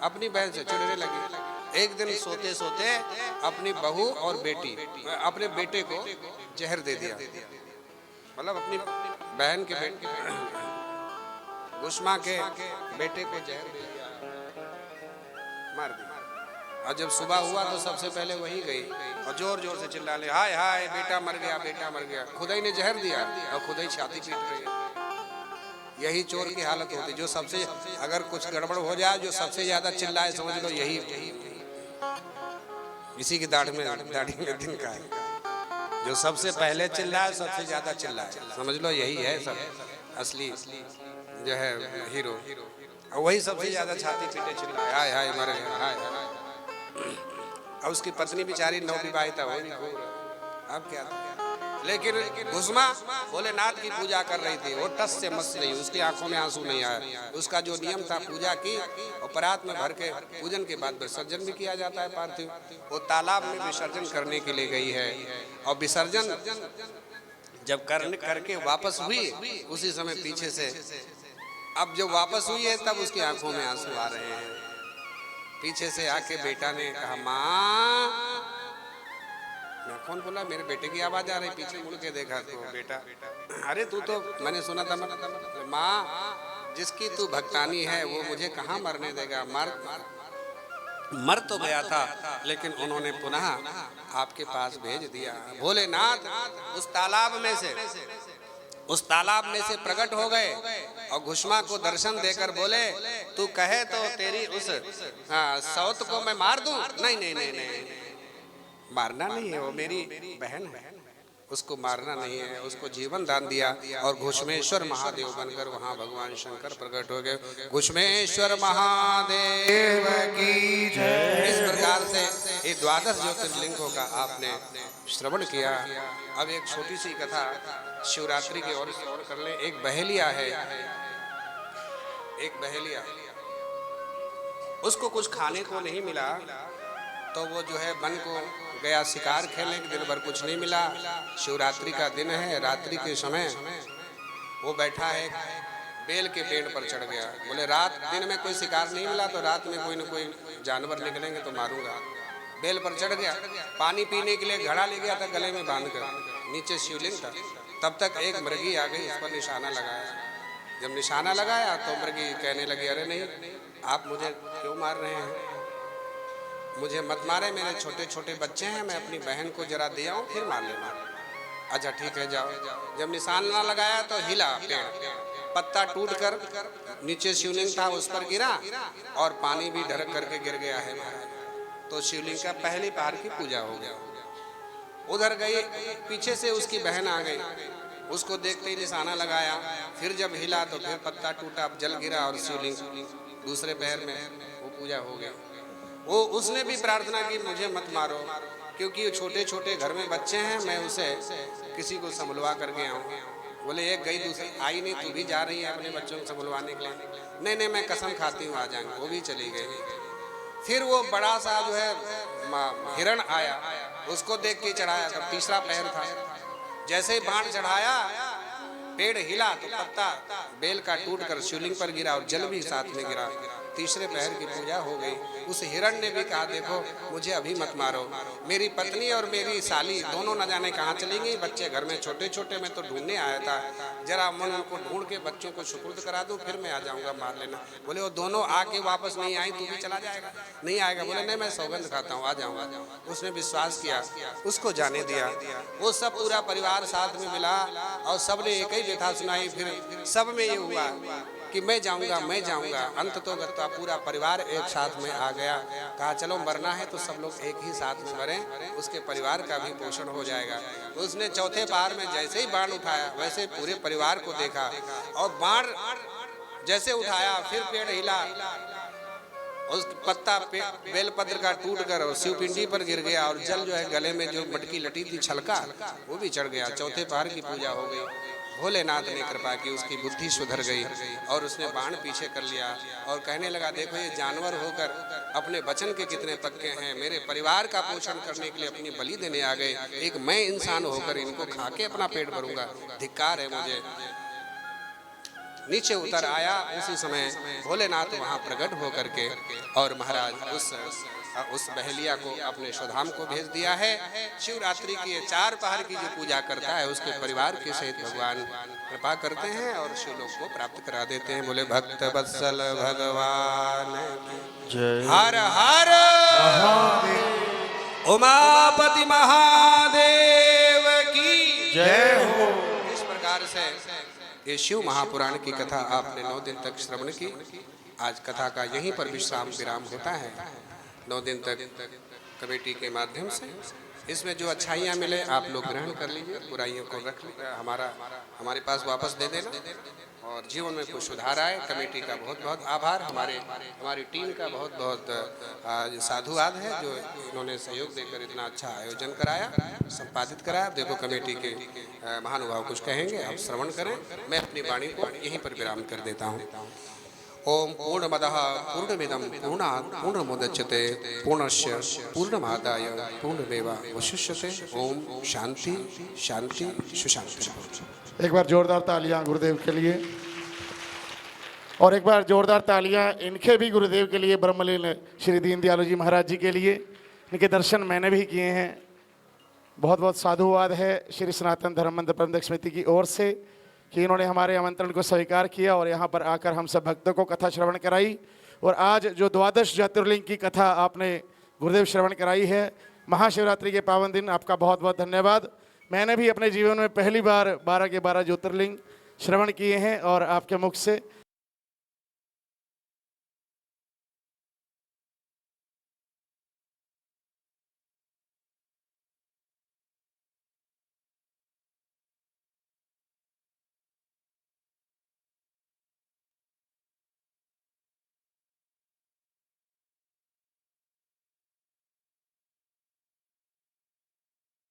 अपनी बहन से चिढ़ने लगी। एक दिन सोते सोते अपनी बहू और बेटी, अपने बेटे को जहर दे दिया, मतलब अपनी बहन के बेटे घुस्मा के बेटे को जहर दे दिया, मार दिया। और जब सुबह हुआ तो सबसे पहले वही गई और जोर जोर से चिल्ला ले, हाय हाय बेटा मर गया, बेटा मर गया। खुद ही ने जहर दिया और खुद ही छाती पीट रही है। यही चोर की हालत होती, जो सबसे अगर कुछ गड़बड़ हो जाए, जो सबसे ज्यादा चिल्लाए समझ लो यही, इसी की दाढ़ी में दिन का है। जो सबसे पहले चिल्लाए, सबसे ज्यादा चिल्लाए, समझ लो यही है सब असली जो है हीरो। और वही सबसे ज्यादा छाती पीटे चिल्लाए, हाय हाय मर गया, हाय हाय। और उसकी पत्नी बेचारी नवविवाहिता हो, अब क्या था। लेकिन घुस्मा भोलेनाथ की पूजा कर रही थी, वो टस से मस नहीं, उसकी आंखों में आंसू नहीं आया। उसका जो नियम था पूजा की और परात में भर के पूजन के बाद विसर्जन भी किया जाता है पार्थिव। वो तालाब में विसर्जन करने के लिए गई है और विसर्जन जब करके वापस हुई, उसी समय पीछे से, अब जब वापस हुई है तब उसकी आंखों में आंसू आ रहे हैं। पीछे से आके बेटा ने कहा माँ, मैं कौन बोला, मेरे बेटे की आवाज आ रही। पीछे मुड़ के देखा तो बेटा, अरे तू तो मैंने सुना था माँ जिसकी तू भक्तानी है वो मुझे कहाँ मरने देगा। मर तो गया था लेकिन उन्होंने पुनः आपके पास भेज दिया। भोलेनाथ उस तालाब में से प्रकट हो गए और घुस्मा को दर्शन देकर बोले, तू कहे तो तेरी उस सौत को मैं मार दूं? नहीं नहीं नहीं नहीं, मारना नहीं है, वो मेरी बहन है, उसको मारना नहीं है, उसको जीवन दान दिया और घुष्मेश्वर महादेव बनकर वहाँ भगवान शंकर प्रकट हो गए। घुष्मेश्वर महादेव की जय। इस प्रकार से ये द्वादश ज्योतिर्लिंगों का आपने श्रवण किया। अब एक छोटी सी कथा शिवरात्रि की ओर कर ले। एक बहेलिया है, एक बहेलिया, उसको कुछ खाने को नहीं मिला तो वो जो है वन को गया शिकार खेलने के। दिन भर कुछ नहीं मिला, शिवरात्रि का दिन है, रात्रि के समय वो बैठा है, बेल के पेड़ पर चढ़ गया। बोले रात दिन में कोई शिकार नहीं मिला तो रात में कोई न कोई जानवर निकलेंगे तो मारूंगा। बेल पर चढ़ गया, पानी पीने के लिए घड़ा ले गया था गले में बांध कर, नीचे शिवलिंग था। तब तक एक मृगी आ गई, उस पर निशाना लगाया। जब निशाना लगाया तो मृगी कहने लगी, अरे नहीं, आप मुझे क्यों मार रहे हैं, मुझे मत मारे, मेरे छोटे छोटे बच्चे हैं, मैं अपनी बहन को जरा दे आऊं फिर मार लेना। अच्छा ठीक है जाओ। जब निशाना लगाया तो हिला पेड़, पत्ता टूट कर नीचे शिवलिंग था उस पर गिरा और पानी भी ढरक करके गिर गया है महाराज। तो शिवलिंग का पहली पहाड़ की पूजा हो गया। उधर गई, पीछे से उसकी बहन आ गई, उसको देखते ही निशाना लगाया, फिर जब हिला तो फिर पत्ता टूटा, जल गिरा और शिवलिंग दूसरे पैर में वो पूजा हो गया। वो उसने भी प्रार्थना की, मुझे मत मारो, क्योंकि छोटे छोटे घर में बच्चे हैं, मैं उसे किसी को संभलवा करके आऊँ। बोले एक गई, दूसरी आई नहीं, तू भी जा रही है अपने बच्चों को संभलवाने के लिए? नहीं नहीं, मैं कसम खाती हूँ आ जाएंगे। वो भी चली गई। फिर वो बड़ा सा जो है हिरण आया, उसको देख के चढ़ाया, तब तीसरा पैर था। जैसे ही बाण चढ़ाया, पेड़ हिला तो पत्ता बेल का टूट कर शिवलिंग पर गिरा और जल भी साथ में गिरा। तीसरे पहर की पूजा हो गई। उस हिरण ने भी कहा, देखो मुझे अभी मत मारो, मेरी पत्नी और मेरी साली दोनों न जाने कहाँ चली गई, बच्चे घर में छोटे छोटे, मैं तो ढूंढने आया था, जरा मन उनको ढूंढ के बच्चों को सुपुर्द करा दूं, फिर मैं आ जाऊंगा, मार लेना। बोले वो दोनों आके वापस नहीं आई, तू भी चला जाएगा? नहीं आएगा। बोले नहीं, मैं सौगंध खाता हूँ, आ जाऊंगा। उसने विश्वास किया, उसको जाने दिया। वो सब पूरा परिवार साथ में मिला और सबने एक ही व्यथा सुनाई। फिर सब में ये हुआ कि मैं जाऊंगा, मैं जाऊंगा। अंत तो गत्ता पूरा परिवार एक साथ में आ गया। कहा चलो मरना है तो सब लोग एक ही साथ में मरें, उसके परिवार का भी पोषण हो जाएगा। उसने चौथे पहाड़ में जैसे ही बाण उठाया, वैसे पूरे परिवार को देखा और बाण जैसे उठाया, फिर पेड़ हिला, उस पत्ता बेलपत्र का टूट कर और शिवपिंडी पर गिर गया और जल जो है गले में जो मटकी लटी थी छलका, वो भी चढ़ गया। चौथे पहाड़ की पूजा हो गई। भोलेनाथ ने कृपा की, उसकी बुद्धि सुधर गई और उसने बाण पीछे कर लिया और कहने लगा, देखो ये जानवर होकर अपने वचन के कितने पक्के हैं, मेरे परिवार का पोषण करने के लिए अपनी बलि देने आ गए, एक मैं इंसान होकर इनको खा के अपना पेट भरूंगा, धिक्कार है मुझे। नीचे उतर आया। उसी समय भोलेनाथ वहां प्रकट होकर के और महाराज उस बहेलिया को अपने स्वधाम को भेज दिया है। शिवरात्रि की 4 पहर की जो पूजा करता है उसके परिवार के सहित भगवान कृपा करते हैं और शिवलोक को प्राप्त करा देते हैं। बोले भक्त वत्सल भगवान जय। हर हर उमापति महादेव की जय हो। इस प्रकार से ये शिव महापुराण की कथा आपने 9 दिन तक श्रवण की। आज कथा का यहीं पर विराम होता है। 9 दिन तक कमेटी के माध्यम से इसमें जो अच्छाइयाँ मिले आप लोग ग्रहण कर लीजिए, बुराइयों को रख हमारे पास वापस दे देना और जीवन में कुछ सुधार आए। कमेटी का बहुत बहुत आभार। हमारी टीम का बहुत बहुत साधुवाद है जो इन्होंने सहयोग देकर इतना अच्छा आयोजन कराया, संपादित कराया। देखो कमेटी के महानुभाव कुछ कहेंगे, आप श्रवण करें। मैं अपनी वाणी को यहीं पर विराम कर देता हूँ। ओम पूर्णमदः पूर्णमिदं पूर्णात् पूर्णमुदच्यते पूर्णस्य पूर्णमादाय पूर्णमेवावशिष्यते। ओम शांति शांति सुशांति। एक बार जोरदार तालियां गुरुदेव के लिए और एक बार जोरदार तालियां इनके भी गुरुदेव के लिए, ब्रह्मलीन श्री दीनदयाल जी महाराज जी के लिए। इनके दर्शन मैंने भी किए हैं। बहुत बहुत साधुवाद है श्री सनातन धर्म मंदिर प्रबंधक समिति की ओर से कि इन्होंने हमारे आमंत्रण को स्वीकार किया और यहाँ पर आकर हम सब भक्तों को कथा श्रवण कराई। और आज जो द्वादश ज्योतिर्लिंग की कथा आपने गुरुदेव श्रवण कराई है, महाशिवरात्रि के पावन दिन, आपका बहुत बहुत धन्यवाद। मैंने भी अपने जीवन में पहली बार 12 के 12 ज्योतिर्लिंग श्रवण किए हैं और आपके मुख से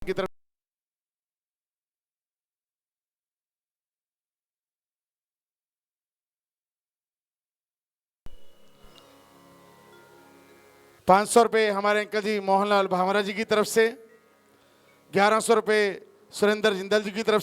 की तरफ ₹500 हमारे अंकल जी मोहनलाल भावरा जी की तरफ से, ₹1100 सुरेंद्र जिंदल जी की तरफ